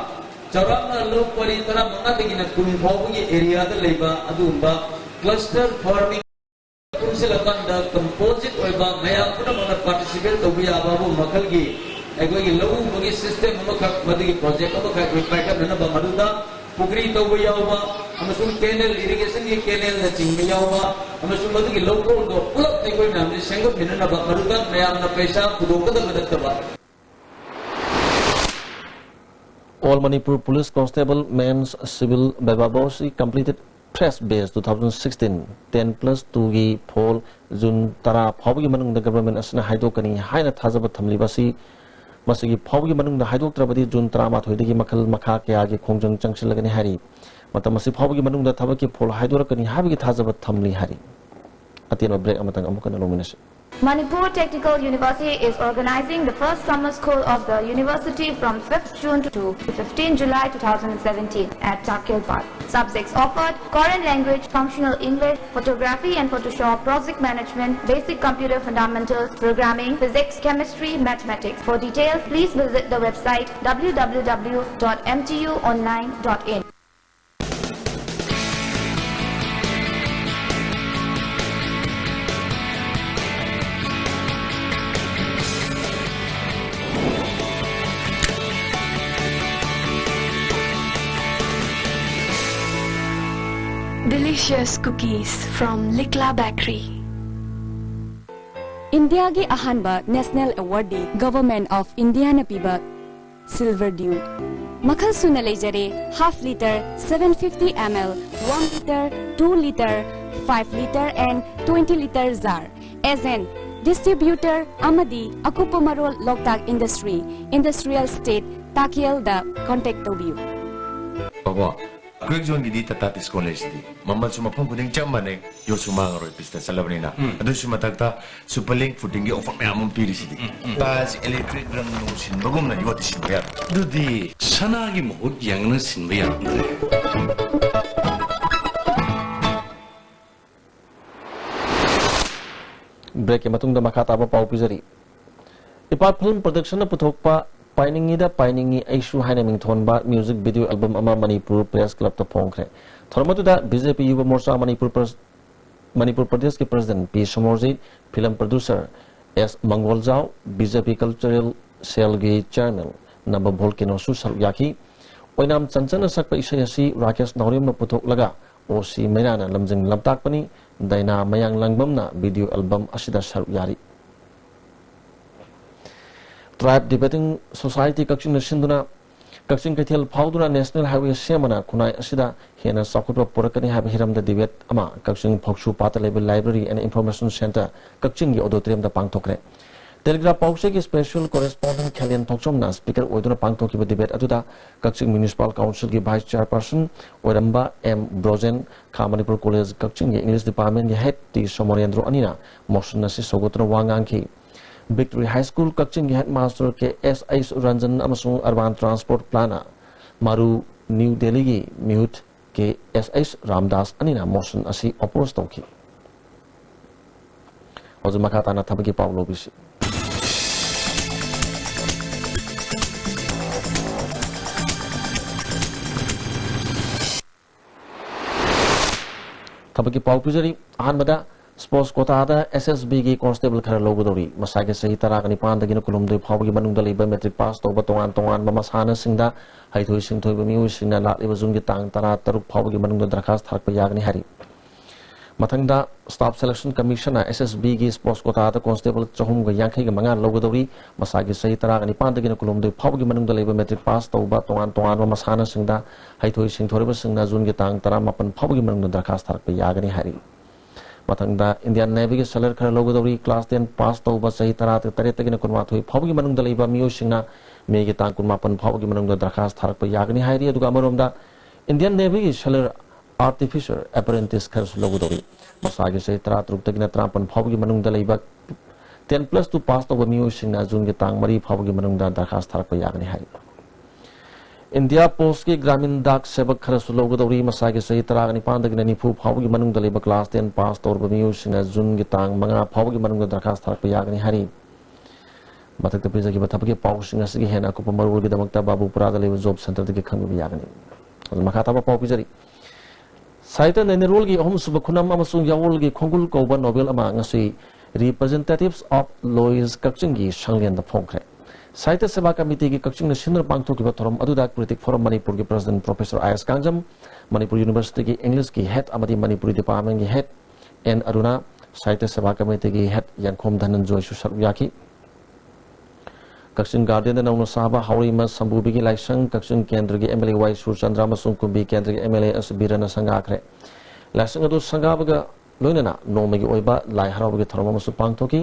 chaurana lok pari tara manga dagi na kun phawgi area da leiba adumba cluster farming kunsilakanda composite oiba maya puna mana participate tobi ababu makal gi aigoi low bagi system amakak madigi project amakak pattern na ba maduda pugri tobi yawa amasung canal irrigation gi canal na chingmi yawa amasung madigi low ko do pulap aigoi namni sengo pinna ba maduda maya na paisa pudokada badattaba All Manipur Police Constable Men's Civil Bababosi completed Press Base 2016 10+2 gi poll June tara phawgi manung da government asna haidokani haina thajaba thamlibasi masigi phawgi manung da haidoktrabadi June tara ma thoidagi makhal makha kya gi khongjang changsilagani hari matamasi phawgi manung da thabaki poll haidorakani habigi thajaba thamli hari atino break amatang amukana lominasi Manipur Technical University is organizing the first summer school of the university from 5th June to 15 July 2017 at Takil Park. Subjects offered: Korean language, functional English, photography and Photoshop, project management, basic computer fundamentals, programming, physics, chemistry, mathematics. For details, please visit the website www.mtuonline.in. Delicious cookies from Likla Bakery. India gi ahanba National Award Government of India na piba Silver Dew. Makhal suna lejare half liter, 750 ml, 1 liter, 2 liter, 5 liter and 20 liter jar. As an distributor amadi Akupamarol Loktak Industry, Industrial State, Takiel da contact tobiu. Quick zone di Tatis College di. Mamal sumapong kuding chamane yo sumangaro pista sa laban na. Ado sumatagta supalink footing of may among piris di. Tas electric rang no sinbagom na yoti sinbayar. Dudi sanagi mo yang na sinbayar. Break matungda makataba pau pizari. Ipat film production na puthokpa Piningi da Piningi Aishu Haina Mingthonba music video album ama Manipur Press Club to Pongkre. Thormatu da BJP Yuva Morcha Manipur Pradesh ke President P. Shamorji, film producer S. Mangoljao, BJP Cultural Cell ge Chairman Namba Volcano Su Saryaki, Oinam Chanchana Sakpa Isayasi Rakesh Naurim na puthok laga Osi Mayrana Lamjing Lamtakpani Daina Mayang Langbam na video album Asida Saryari. Tribe Debating Society Kakching Sinduna Kakching Katil Pauduna National Highway Semana Kunai Asida Hena Sakutra Purakani have Hiram the debate Ama Kakching Pokshu Pata Label Library and Information Center Kakching Odotrium the Pangtokre. Telegraph Poksek Special Correspondent Kalian Tokchomna Speaker Oduna Pangtoki debate Atuda Kakching Municipal Council Vice Chairperson Odamba M. Brozen Kamanipur College Kakching English Department Head T. Somoriandro Anina Motion Nasi Sogotra Wanganki Victory High School Kakching Headmaster K.S. Ranjan Amasung Urban Transport Planner Maru New Delhi Mute K.S. Ramdas Anina Motion Asi Opposed Toki Ozumakatana Tabaki Paulo Bisi ꯊꯕꯛꯀꯤ ꯄꯥꯎ ꯄꯤꯖꯔꯤ ꯑꯍꯥꯟꯕꯗ sports quota SSB की constable खर लौगदौरी मसागे सही 19 कुलुमदई फावगी मनुंगदा लेबा matric pass तौबा तोंगान तोंगान मसाना सिंगदा हाइथोई सिंथोइबा mu सिंगना लालिबा जुंगी तांग 13 फावगी मनुंगदा दरखास्त थारकपा यागनी हारी मथंगदा स्टाफ सिलेक्शन कमीशन एसएसबी की स्पोर्ट्स कोटा कांस्टेबल 350 लौगदौरी मसागे सही 19 कुलुमदई फावगी मनुंगदा लेबा मैट्रिक पास तौबा तोंगान तोंगान मसाना सिंगदा हाइथोई सिंथोइबा सिंगना जुंगी तांग 19 फावगी मनुंगदा दरखास्त थारकपा यागनी हारी मथंगदा इंडियन नेवी की सैलर खर लौगदौरी क्लास 10 पास तौबा सही 13 कुनमाथोई फावगी मनुंगदा लेबा मियोसिंगना मेगी तांग 19 फावगी मनुंगदा दरखास्त थारकपा यागनी हाइरी अदुगा अमरोमदा इंडियन नेवी की सैलर आर्टिफिशियल अप्रेंटिस खर लौगदौरी मसागे सही 13 फावगी मनुंगदा लेबा 10+2 पास तौबा मियोसिंगना जून तांग 3 फावगी मनुंगदा दरखास्त थारकपा यागनी हाइरी इंडिया पोस्ट की ग्रामीण डाक सेवक खरसु लौगदौरी मसागे सही 19 फावगी मनुंगदा लेबा क्लास 10 पास तौरबा मियोसिंगना जून तांग 5 फावगी मनुंगदा दरखास्त थारकपा यागनी हारी मथक्ता पिजगिबा थबके पाउसिंग असगी हेना अकुपा मरुगीदमक्ता बाबूपुरादा लेबा जॉब सेंटर दगी खंगबा यागनी मखाताबा पाउ पिजरी साइता नेनेरोल की अहम सुब खुनम अमसुंग यावोल की खोंगुल कौबा नोबेल अमा ngasi रिप्रेजेंटेटिव्स ऑफ लॉयर्स कक्चिंगी संगलेन द फोंखरे साहित्य सेवा कमिटी की कक्चिंग सिंदर पांगथोकिबा थोरम अदुदा क्रिटिक फोरम मणिपुर की प्रेसिडेंट प्रोफेसर आयस कांगजम मणिपुर यूनिवर्सिटी की इंग्लिश की हेड अमदी मणिपुरी डिपार्टमेंट की head N Aruna Sahitya Seva committee की हेड यांखोम धनंजय सुसरुयाकी कक्चिंग गार्डन नौनो साबा हाउरीमा संबुबी की लाइसंग कक्चिंग केंद्र की एमएलए वाई सुरचंद्र मसुंग कुंबी केंद्र की एमएलए अस बीरन संगाखरे लाइसंग अदु संगाबगा लोइनना नोमगी ओइबा लाई हरावगी थोरम मसु पांगथोकी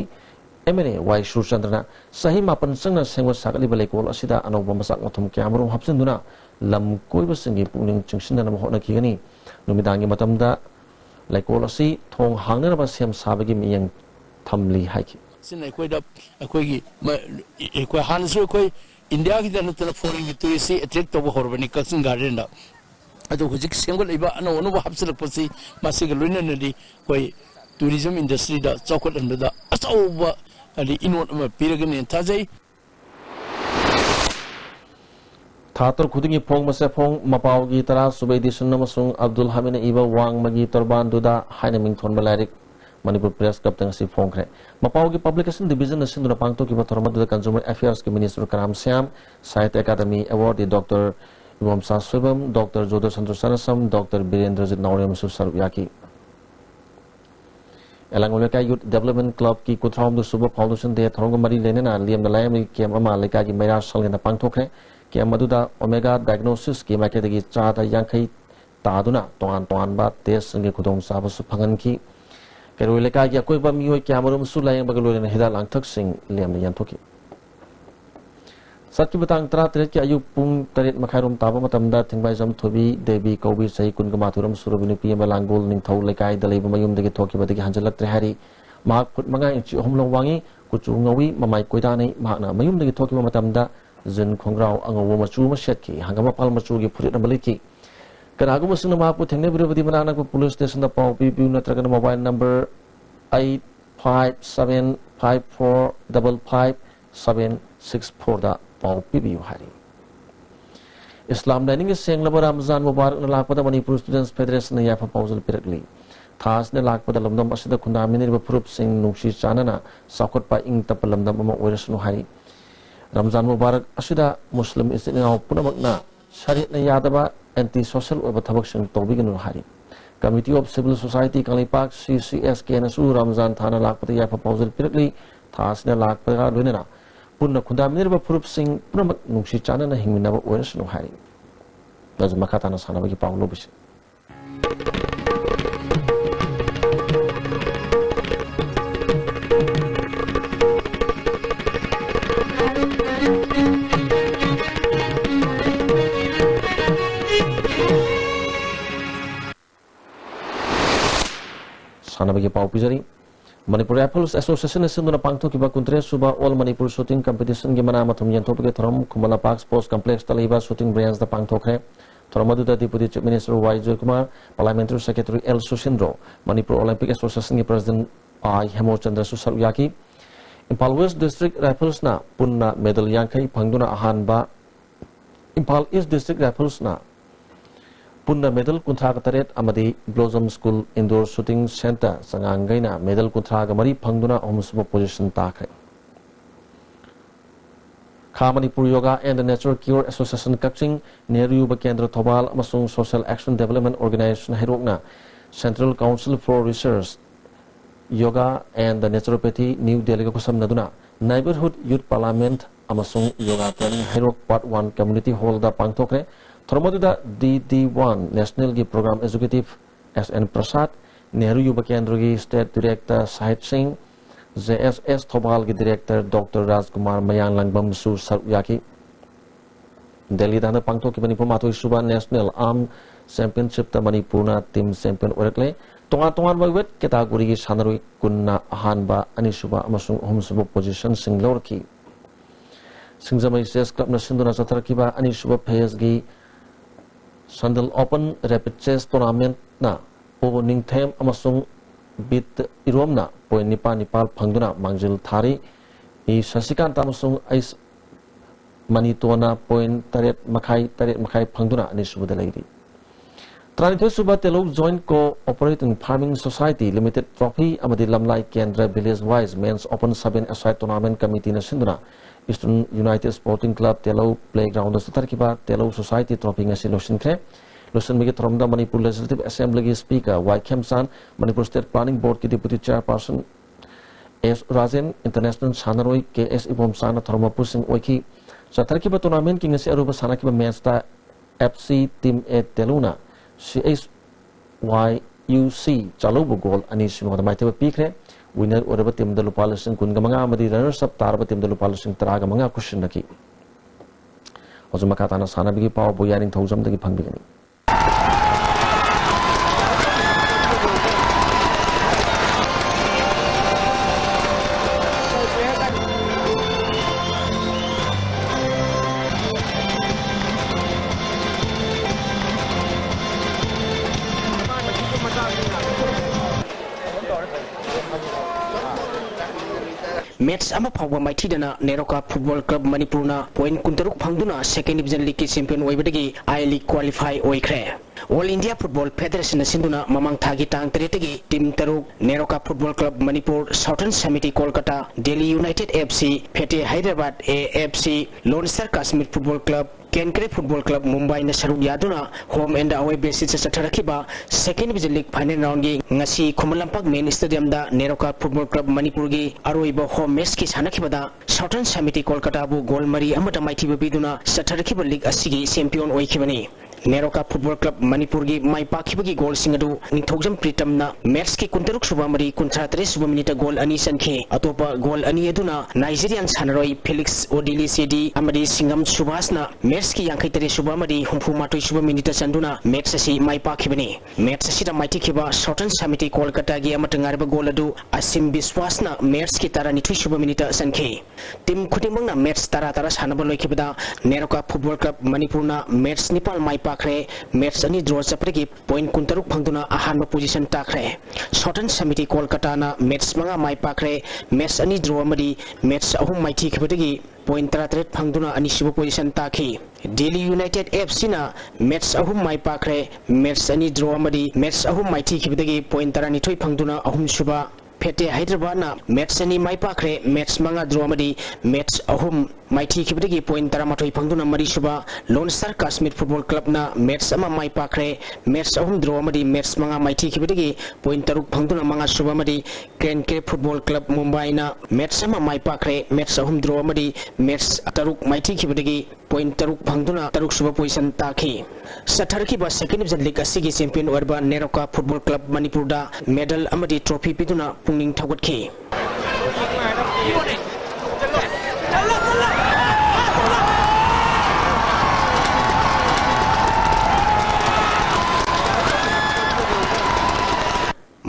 एमएलए वाई सुरचंद्रना सही मापन संगना सेंगो सागलिबा लेकोल असिदा अनौबा मसाक मथुम क्यामरो हपसिंदुना लम कोइबसिंगी पुनिंग चिंगसिनना होनाखिगनी नुमिदांगी मतमदा लेकोल असि थोंग हांगनरबा same साबगी मियंग थमली हाइकी sin akwai hansu akwai india ki da na foreign ki tourist attract to horbani Kachin garden da ado hujik sengol iba ano onu hapsil pasi masig loina nadi koi tourism industry da chokot da asawa ali inward ma piragan tajai थातर खुदिंगी फोंग मसे फोंग मपावगी तरा सुबेदिशन नमसुंग अब्दुल हमीद इबा वांग मगी तरबान दुदा हाइना मिंगथोन बलारिक मणिपुर प्रेस क्लब तंगसी फोंखरे मपावगी पब्लिकेशन डिवीजन सिंधुना पांगथोकिबा थोरमदुदा कंज्यूमर अफेयर्स के minister Karam Shyam Sahitya Akademi award doctor इवमसा सुबम डॉक्टर जोधर चंद्र सरसम डॉक्टर बीरेंद्रजीत नौरियम सुसरुयाकी एलांगोलेका यूथ डेवलपमेंट क्लब की कुथराम सुब फाउंडेशन दे थोरंग मरी लेनेना लियम लायम केम अमा लेका की मैरा सलगना पांगथोखरे केम अदुदा ओमेगा डायग्नोसिस की माइकेदगी चादा यांखै तादुना तोंगान तोंगानबा टेस्ट संगे खुदोंग साबसु फंगनकी केरोई लेका की अकोइबा मियोय क्यामरुम सु लायंग बगलोलेना हिदा लांगथक सिंग लेम यंथोकी सत्की बतांग 13 की अयुक पुंग 3 मखाइरोम ताबा मतमदा थिंगबाइजम थोबी देवी कौबी सही कुनगमाथुरम सुरबिनु पीएम लांगोल निंगथौ लेकाय दलेबा मयुमदगी थोकिबदगी हंजलक्त्रे हारी माक फुट मंगा इंची होमलो वांगी कुचु ngawI mamai koidani mahna mayumdagi thokiba matamda जन खोंग्राव अंगव मचू मसेटकी हंगमा पाल मचू की फुरित नबलिकी कनागुम सिंह मापु थेंगने बिरबदी मनानक पुलिस स्टेशन द पाउ पीपी नत्रगन मोबाइल नंबर 855754556764 दा पाउ पीपी हारी इस्लाम लाइनिंग सेंगलब रमजान मुबारक न लाकपदा मणिपुर स्टूडेंट्स फेडरेशन ने याफा पाउजल पिरकली थास ने लाकपदा लमदम असिदा खुंदा मिनिरबा फुरुप सिंह नुक्सी चानना साखोटपा इंग तप लमदम अमा ओइरसनु हारी रमजान मुबारक असिदा मुस्लिम इस्लाम पुनमकना शरीयत ने यादबा एंटी सोशल ओबा थबक सिंग तौबिगनु हारी कमिटी ऑफ सिविल सोसाइटी कालीपाक सीसीएस के नसु रमजान थाना लाकपदा याफा पाउजल पिरकली थास ने लाकपदा लोइना पुन्ना खुदा मिनिरबा फुरुप सिंह पुनमक नुक्सी चानना हिंगमिनबा ओइरसनु हारी नज मखाताना सानबगी पाउलो बिसे सानबगी पाउ पिजरी मणिपुर राइफल्स एसोसिएशन सिंधुना पांगथोकिबा 23 सुबा ऑल मणिपुर शूटिंग कंपटीशन की मना मथुम यंथोपगे थरम खुमला पार्क स्पोर्ट्स कॉम्प्लेक्स तलेबा शूटिंग ब्रांच द पांगथोखरे थरम अदुदा deputy chief minister Y Jaykumar parliamentary secretary L Sushindro Manipur olympic association की प्रेसिडेंट आई हेमोचंद्र सुसरुयाकी इंफाल वेस्ट डिस्ट्रिक्ट राइफल्स ना पुन्ना मेडल यांखै फंगदुना अहानबा इंफाल ईस्ट डिस्ट्रिक्ट राइफल्स ना Punda medal kuntra ka taret amadi Blossom School Indoor Shooting Center sangangaina medal kuntra ka mari phangduna ahumsuba position takre. Kha Manipur Yoga and the Natural Cure Association Kaching Nehru Yuba Kendra Thobal amasung Social Action Development Organization Hairokna Central Council for Research Yoga and the Naturopathy New Delhi kusam naduna Neighborhood Youth Parliament amasung Yoga Training Hairok Part 1 Community Hall da pangthokre Thormoduda DD1 National Gi Program Executive SN Prasad Nehru Yuba Kendra gi State Director Sahit Singh JSS Thobal ki Director Dr. Rajkumar Mayang Langbam Su Saryaki Delhi dana pangto ki Manipur Matoi Suba National Arm Championship ta Manipurna Team Champion orekle tongan wet category ki sanaroi kunna ahanba anisuba amasung ahumsuba position singlorki Singjamai Chess Club na sinduna chatarkiba anisuba phase gi Sandal Open Rapid Chess Tournament na o ningthem amasung bit iromna point nipal phangduna mangjil thari I Sasikan tamasung ais manitona point taret makai phangduna anisubada lairi Tranithoi suba Telo Joint Co-operating Farming Society Limited Trophy amadi Lamlai Kendra Village Wise Men's Open 7-a-side Tournament Committee na sinduna Eastern United Sporting Club Telo Playground da satarkiba Telo Society Trophy ngasi losinkhre Lucian Migi Thromda Manipur Legislative Assembly Speaker Y. Kemsan, Manipur State Planning Board ki Deputy Chairperson S. Rajan, International Sanaroi K.S. Ibomsana Thromapur Singh Oiki, Satarkiba Tournament King Ngasi Aruba Sanakiba Mensta FC Team A Teluna, CSYUC Chalubu Goal Anish Nuhada Maiteva Pikre, winner Uraba Team the Lupalising Kungamanga Madi runners up Tarba Team the Lupalising Tragamanga Kushinaki. Ozumakatana Sanabigi Power Boyaring Thosam the Pangani. Match ama phawba maithidana Neroka Football Club Manipurna point kuntaruk phangduna second division league champion oibadagi I League qualify oikre All India Football Federation sinduna mamang thagi tang teretagi team taruk Neroka Football Club Manipur Southern Samiti Kolkata Delhi United FC Pete Hyderabad AFC Lone Star Kashmir Football Club Kenkre Football Club Mumbai na saruk yaduna home and away basis sa satharakiba second division league final round gi ngasi Khumalampag main stadium da Neroka Football Club Manipur gi aroiba home match ki sanakiba Southern Samiti Kolkata bu goal mari amata maithiba biduna satharakiba league asigi champion oikibani Neroka Football Club Manipur gi mai pakibagi goal singadu ningthojam pritam na match ki kuntaruk suba mari kunthatre suba minute goal ani sankhe atopa goal ani eduna Nigerian sanaroi Felix Odili Sedi amadi Singam Subhas na match ki yankaitare suba mari humfu matoi suba minute sanduna match asi mai pakibani match asi da maiti khiba Southern Samiti Kolkata gi amatangarba goal adu Asim Biswas na match ki tarani thui suba minute sankhe team khudimang na match tara sanaba loikibada Neroka Football Club Manipur na match nipal mai pakre match ani draw chapregi point kuntaruk phangduna ahanba position takre Southern Samiti Kolkata na match manga mai pakre match ani draw amadi match ahum mai thi khibadagi point 33 phangduna ani sibu position takhi Delhi United FC na match ahum mai pakre match ani draw amadi match ahum mai thi khibadagi point 32 phangduna ahum suba Pete Hyderabad na match ani mai pakre match manga draw amadi match ahum Mighty Kibdigi point Taramatoi Panguna Marisuba, Lone Star Kashmir Football Club na match ama mai pakre, match ahum draw amadi match manga Mighty Kibdigi point Taruk Panguna Manga Subamadi, Kenkre Football Club Mumbai na match ama mai pakre, match ahum draw amadi match Taruk Mighty Kibdigi point Taruk Panguna Taruk Suba position taki. Satarki ba second division league asigi champion Urban Neroka Football Club Manipur da medal amadi trophy piduna pungning thawatki.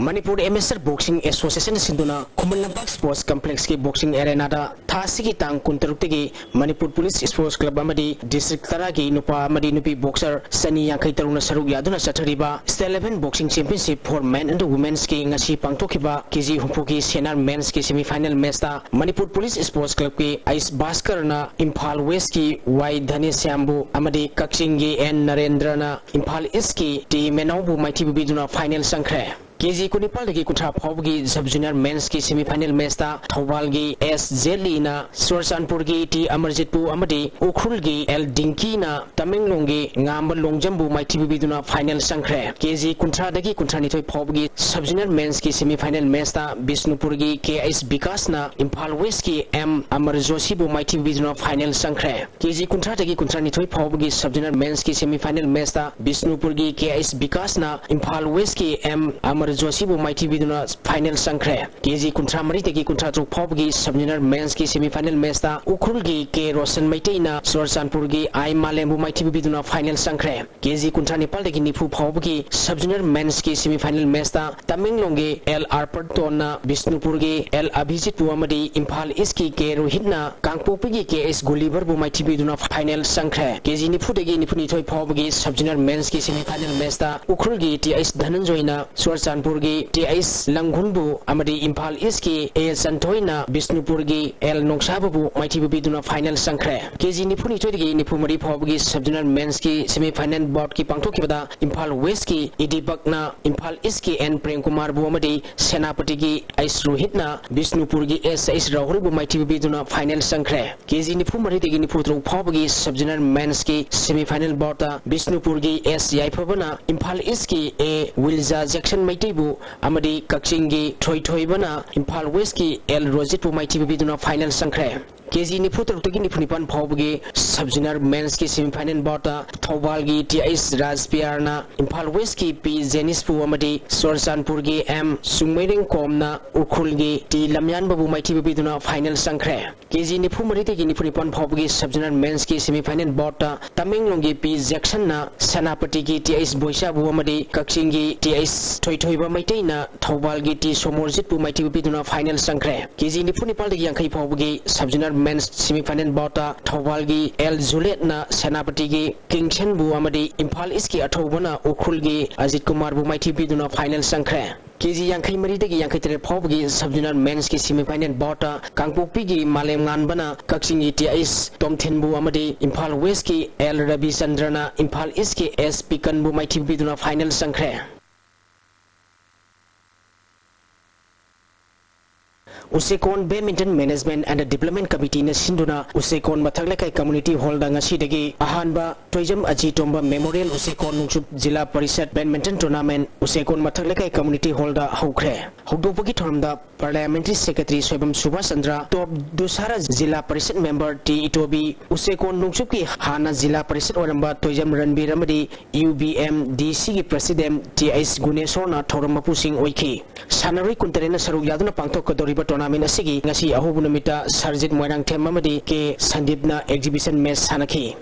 Manipur MSR Boxing Association Sinduna Kumal Lampak Sports Complex ki boxing arena da thasi ki tang kuntaruk tegi Manipur Police Sports Club amadi district tara ki nupa amadi nupi boxer Sani Yankai Taruna Saruk Yaduna Sathariba State 11 Boxing Championship for men and women's ki ngasi pangtokhiba KG humpu ki senior men's ki semi final match da Manipur Police Sports Club ki Ice Bhaskar na Imphal West ki Y Dhani Syambu amadi Kakching gi N Narendra na Imphal East ki T Menaubu Maithibu biduna final sankre KG Kunipal ki Kutra Phobgi sub junior men's ki semi final match da Thobal gi S Jelly na Sursanpur gi T Amarjitpu amadi Ukhrul gi L Dinki na Tamenglong gi Ngambal Longjambu Maithibu biduna final sankre KG Kuntra dagi Kuntra nithoi Phobgi sub junior men's ki semi final match da Bisnupur gi KS Vikas na Imphal West ki M Amar Joshibu Maithibu biduna final sankre KG Kuntra dagi Kuntra nithoi Phobgi sub junior men's ki semi final match da Bisnupur gi KS Vikas na Imphal West ki M Amar Joshibu Maithibu biduna final sankre KG Kuntra Mari dagi Kuntra Truk Phobgi sub junior men's ki semi final match da Ukhrul gi K Roshan Maitai na Sursanpur gi I Malembu Maithibu biduna final sankre KG Kuntra Nepal dagi Nipu Phobgi sub junior men's ki semi final match da Tamenglong gi L Arperton na Bisnupur gi L Abhijitpu amadi Imphal East ki K Rohit na Kangpokpi gi KS Gulliver bu Maithibu biduna final sankre KG Nipu dagi Nipu nithoi Phobgi sub junior men's ki semi final match da Ukhrul gi TS Dhananjoy na Sursanpur gi TS Langhunbu amadi Imphal East ki A Santhoi na Bisnupur gi L Nongsabu bu Maithibu biduna final sankre KG Nipu nithoi dagi Nipu Mari Phobgi sub junior men's ki semi final bout ki pangthokibada Imphal West ki Idibak na Imphal East ki N Prem Kumar bu amadi Senapati gi Ais Rohit na Bisnupur gi S Rahul bu Maithibu biduna final sankre KG Nipu Mari dagi Nipu Truk Phobgi sub junior men's ki semi final bout Bisnupur gi S Yaiphabana Imphal East ki A Wilza Jackson Maitai bu amadi Kakching gi Thoi bana Imphal West ki L Rojit bu Maithibu biduna final sankre KG Nipu Taruk Nipu Nipan Phobgi sub junior men's ki semi final bout Thobal gi TS Rajpiar na Imphal West ki P Zenis pu amadi Sursanpur gi M Sungmering Kom na Ukhrul gi T Lamyan babu Maithibu biduna final sankre KG Nipu Mari dagi Nipu Nipan Phobgi sub junior men's ki semi final bout Tamenglong gi P Jackson na Senapati gi TS Boisa bu amadi Kakching gi TS Thoi ba Maitai na Thobal gi T Somorjit bu Maithibu biduna final sankre KG Nipu Nipal dagi Yankai Phobgi sub junior men's semi final bout Thobal gi L Zulet na Senapati gi Kingshan bu amadi Imphal East ki Athobana Ukhrul gi Ajit Kumar bu Maithibu biduna final sankre KG Yankai Mari dagi Yankai Tere Phobgi sub junior men's ki semi final bout Kangpokpi gi Malem Nganbana Kakching gi TS Tomthen bu amadi Imphal West ki L Rabi Chandrana Imphal East ki S Pikan bu Maithibu biduna final sankre Usekon Badminton Management and Development Committee na sinduna Usekon Mathaglaikai Community Hall da ngasi dagi ahanba Toijam Aji Tomba Memorial Usekon Nungsup Jilla Parishad Badminton Tournament Usekon Mathaglaikai Community Hall da hokre hokdopagi thoramda Parliamentary Secretary Soibam Subhash Chandra Top Dusara Jilla Parishad Member T Itobi Usekon Nungsup ki Hana Jilla Parishad oramba Toijam Ranbir amadi UBM DC ki President TS Guneshwar na thorampu sing oiki Sanaroi Kuntarena Saruk Yaduna Pangthok Doriba Tournament asigi ngasi ahobu namita Sarjit Moirang Them amadi ke Sandip na exhibition match sanaki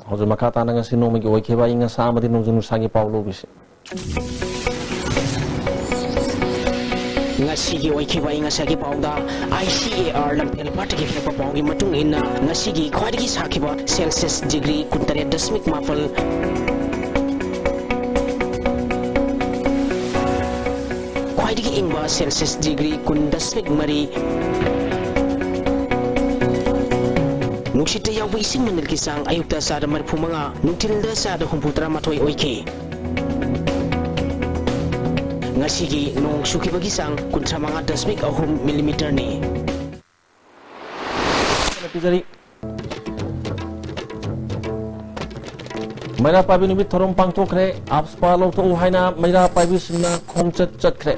Hoje makata na ngasi nome gi oikeba inga sa amadi nungjunu sagi Paulo bisi ngasi gi oikeba inga sagi pauda ICAR lampel party ki phapa paugi matung inna ngasi gi khwaidagi sakiba Celsius degree 39 mafal khwaidagi ingba Celsius degree 10 mari Nuksita yawi ising manil kisang ayukta sa damar pumanga nungtilda sa da humputra matoy oike ngasigi nung suki bagisang kuntra mga 10.2 mm ni Maira Pabi Nubit Thorom Pangtokre Apspa Loto Haina Maira Pabi Sina Khongchat Chatkre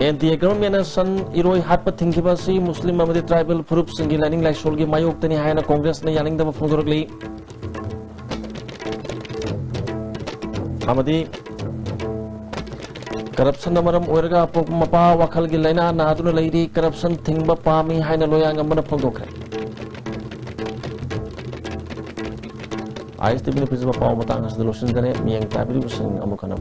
Anti-Government San Iroi Hatpa Thinkibasi Muslim Amadi Tribal Furup Singi Lining Like Solgi Mayok Tani Haina Congress na Yaning Daba Phongdorogli Amadi Corruption Namaram Oerga Pok Mapa Wakal Gilaina Naduna Lady Corruption Thingba Pami Haina Loyang Amana Phongdokre ISTV Principal Paul Matangas the Lucian Gane, Miang Tabi Sing Amukana.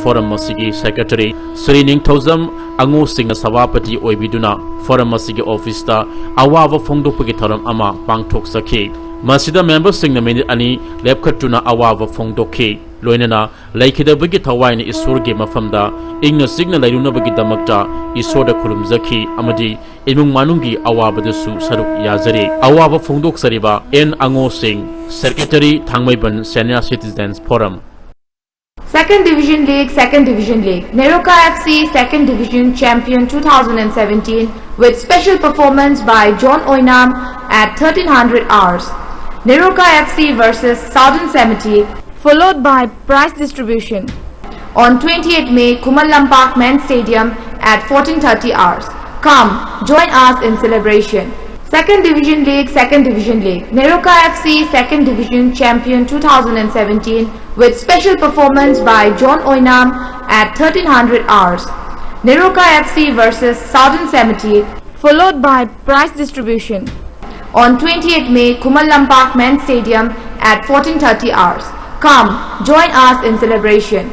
Forum Masigi Secretary Sri Ningthozam Angu Singh Savapati Oibiduna Forum Masigi Office ta Awava Fongdopagi Thoram Ama Pangthok Sakhi Masida members Singh na minute ani lepkhatuna Awava Fongdokhi Loinana Laikidabagi Tawaini Isurgi Mafamda Igna Signa Lairunabagi Damakta Isoda Kulumzaki Amadi Imung Manungi Awabadasu Saruk Yazari Awava Fongdok Sariba N Angu Singh Secretary Thangmaiban Senior Citizens Forum. Second Division League, Neroka FC Second Division Champion 2017 with special performance by John Oinam at 1300 hours. Neroka FC versus Southern Cemetery, followed by prize distribution on 28 May, Kumalampak Men's Stadium at 14:30 hours. Come, join us in celebration. Second Division League, Neroka FC Second Division Champion 2017 with special performance by John Oinam at 1300 hours. Neroka FC versus Southern Cemetery, followed by prize distribution on 28 May, Kumalampak Men's Stadium at 14:30 hours. Come, join us in celebration.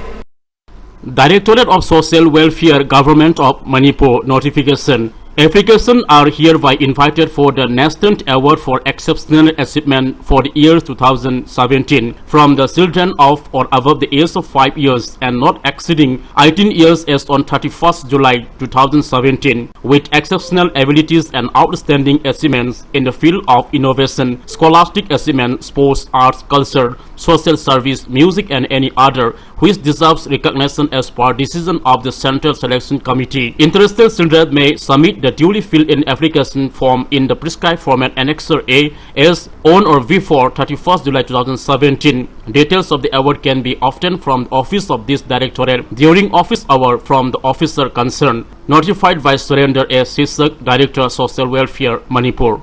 Directorate of Social Welfare, Government of Manipur notification. Applications are hereby invited for the National Award for Exceptional Achievement for the year 2017 from the children of or above the age of 5 years and not exceeding 18 years as on 31st July 2017 with exceptional abilities and outstanding achievements in the field of innovation, scholastic achievement, sports, arts, culture, social service, music and any other which deserves recognition as per decision of the Central Selection Committee. Interested children may submit the duly filled in application form in the prescribed format Annexure A as on or before 31st July 2017. Details of the award can be obtained from the office of this directorate during office hour from the officer concerned. Notified by Surrender S. Sisak, Director Social Welfare, Manipur.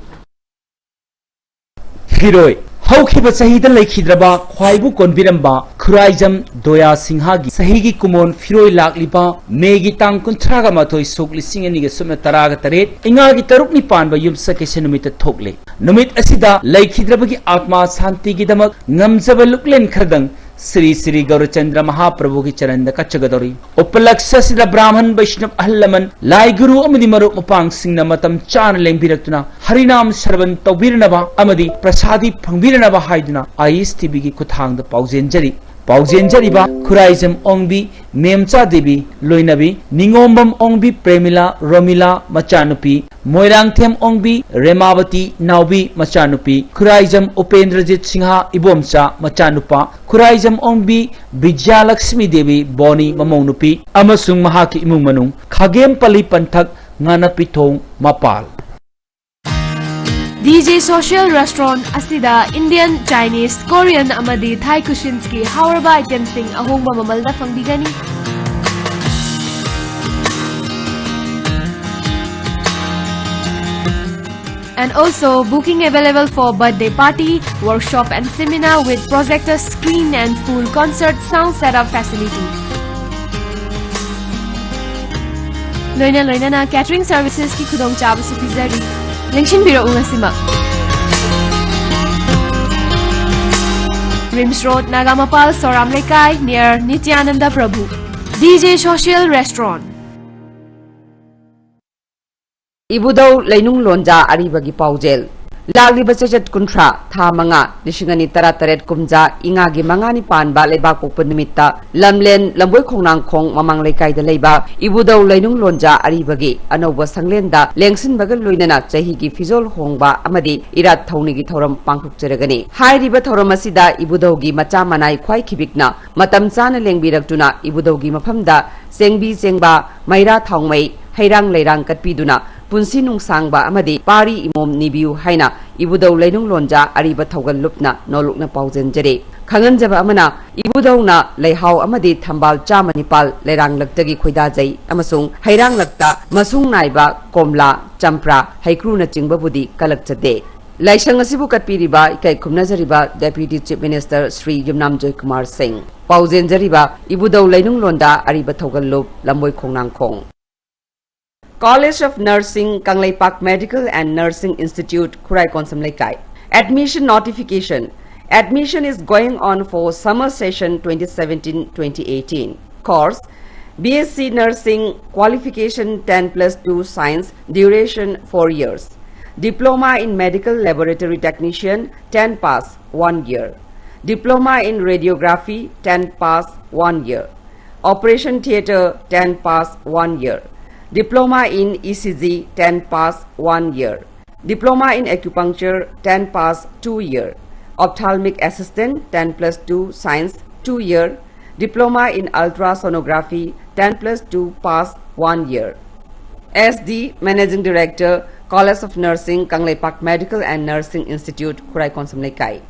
Hiroi Haukiba Sahida Lakidraba, Kwaibu Konviramba, Kuraijam, Doya Singhagi, Sahigi Kumon, Firoi Laklipa, Megi Tang Kuntraga Matoi Sokli Singani Sumataraga Taret, Ingagi Tarukni Panba Yum Sakeshanumita Tokle. Numit Asida, Lakidrabagi Atma Santi Gidamak, Namzaba Luklen Kardang, Sri Sri Gaurachandra Mahaprabhu ki Charanda Kachagadori. Upalaksa Sida Brahman Vaishnav Ahlaman, Lai Guru Amadi Maruk Mapang Singna Matam Chan Lembiratuna, Harinam Sarvan Taubiranaba, Amadi, Prasadi Pangbiranaba Haiduna, ISTV ki Kuthang the Pauzenjari. Pauzenjariba, Kuraizam Ongbi, Memcha Devi, Loinabi, Ningombam Ongbi, Premila, Romila, Machanupi, Moirangthem Ongbi, Remavati, Naubi, Machanupi, Kuraizam Upendrajit Singha, Ibomcha, Machanupa, Kuraizam Ongbi, Vijayalakshmi Devi, Boni, Mamonupi, Amasung Mahaki Imumanung, Khagem Pali Panthak, Nganapitong, Mapal. DJ Social Restaurant asida Indian, Chinese, Korean amadi Thai cuisines ki hawarba items sing ahongba mamalda fangbigani. And also booking available for birthday party, workshop and seminar with projector screen and full concert sound setup facility. Loina na catering services ki khudong chaba su pizari. Lengshin Biro Ungasima Rims Road, Nagamapal, Soram Lekai, near Nityananda Prabhu. DJ Social Restaurant. Ibudau Lainung Lonja Aribagi Paujel. Lagli Basachet Kuntra, Tamanga, Nishingani Tarataret Kumja, Ingagi Mangani Pan, Baleba Punimita, Lamlen, Lamboy Konang Kong, Mamang Lekai the Leba, Ibudau Lainung Lonja Aribagi, Anova Sanglenda, Lengsin Bagal Luinana, Jahigi Fizol Hongba, Amadi, Irat Taunigi Toram Pankuk Jeragani. High Riba Toramasida, Ibudogi, Machamanai, Kwai Kibikna, Matamzana Lengbiratuna, Ibudogi Mapamda, Sengbi Sengba, Maira Tongmei, Hairang Leirang Katpiduna, punsi nungsangba amadi pari imom nibiu haina ibudau leinung lonja ariba thogal lupna nolukna paujen jere khangan jaba amana ibudau na leihau amadi thambal chamanipal lerang laktagi khoida jai amasung hairang lakta masung naiba komla champra haikru na chingba budi kalak jade laisang asibu katpiriba ikai khumnajariba deputy chief minister Sri Yumnam Joy Kumar Singh paujen jariba ibudau leinung londa ariba thogal lup lamboi khongnang khong College of Nursing Kangleipak Medical and Nursing Institute Khurai Konsam Laikai admission notification admission is going on for summer session 2017-2018 course BSc Nursing qualification 10+2 science duration 4 years Diploma in Medical Laboratory Technician 10 pass 1 year Diploma in Radiography 10 pass 1 year Operation Theatre 10 pass 1 year Diploma in ECG 10 pass 1 year Diploma in Acupuncture 10 pass 2 year Ophthalmic Assistant 10+2 Science 2 year Diploma in Ultrasonography 10+2 pass 1 year SD Managing Director College of Nursing Kangleipak Medical and Nursing Institute Khurai Konsam Laikai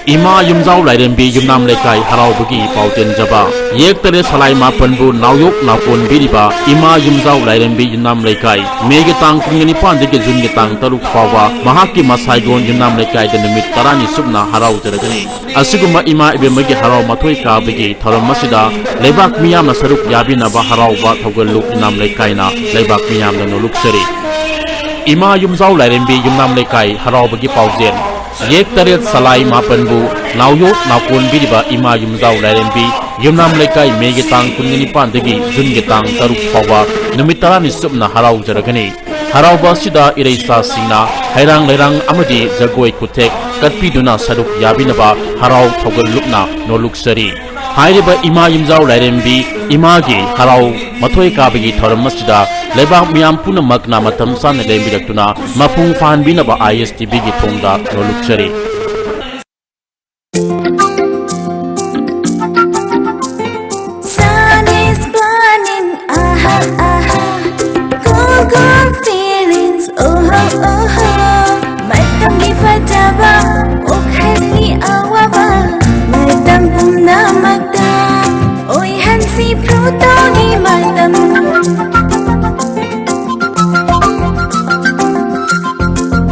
Ima Yumzau Lairembi Yumnam Laikai Haraubagi Pauten Jaba Yek Tere Salai Mapanbu Nauyok Napon Biriba Ima Yumzau Lairembi Yumnam Laikai Megetang Kungani Pandike Jungetang Taruk Fawa Mahaki Masaigon Yumnam Laikai Denimit Tarani Subna Harau Jaragani Asiguma Ima Ibemagi Harau Matoi Kabigi Tharam Masida Lebak Miyam Nasaruk Yabina Ba Harau Ba Thogaluk Yumnam Laikai na Lebak Miyam Noluk Seri Ima Yumzau Lairembi Yumnam Laikai Haraubagi Paujen Yek Taret Salai Mapanbu Nauyok Napon Biriba Ima Yumzau Lairembi Yumnam Laikai Megetang Kungani Pandegi Jungetang Taruk Fawa Numitarani Subna Harau Jaragani Harau Basida Ireisa Singna Hairang Lerang Amadi Jagoi Kutek Katpiduna Saruk Yabinaba Harau Thogal Lukna Noluk Sari Hairiba Ima Yumzau Lairembi Imagi Harau Matoi Kabigi Thoram Masjida Lebak Miyam Puna Magna Matam San Lembi Raktuna Mapung Fan Binaba ISTB Gi Thongda Noluk Sari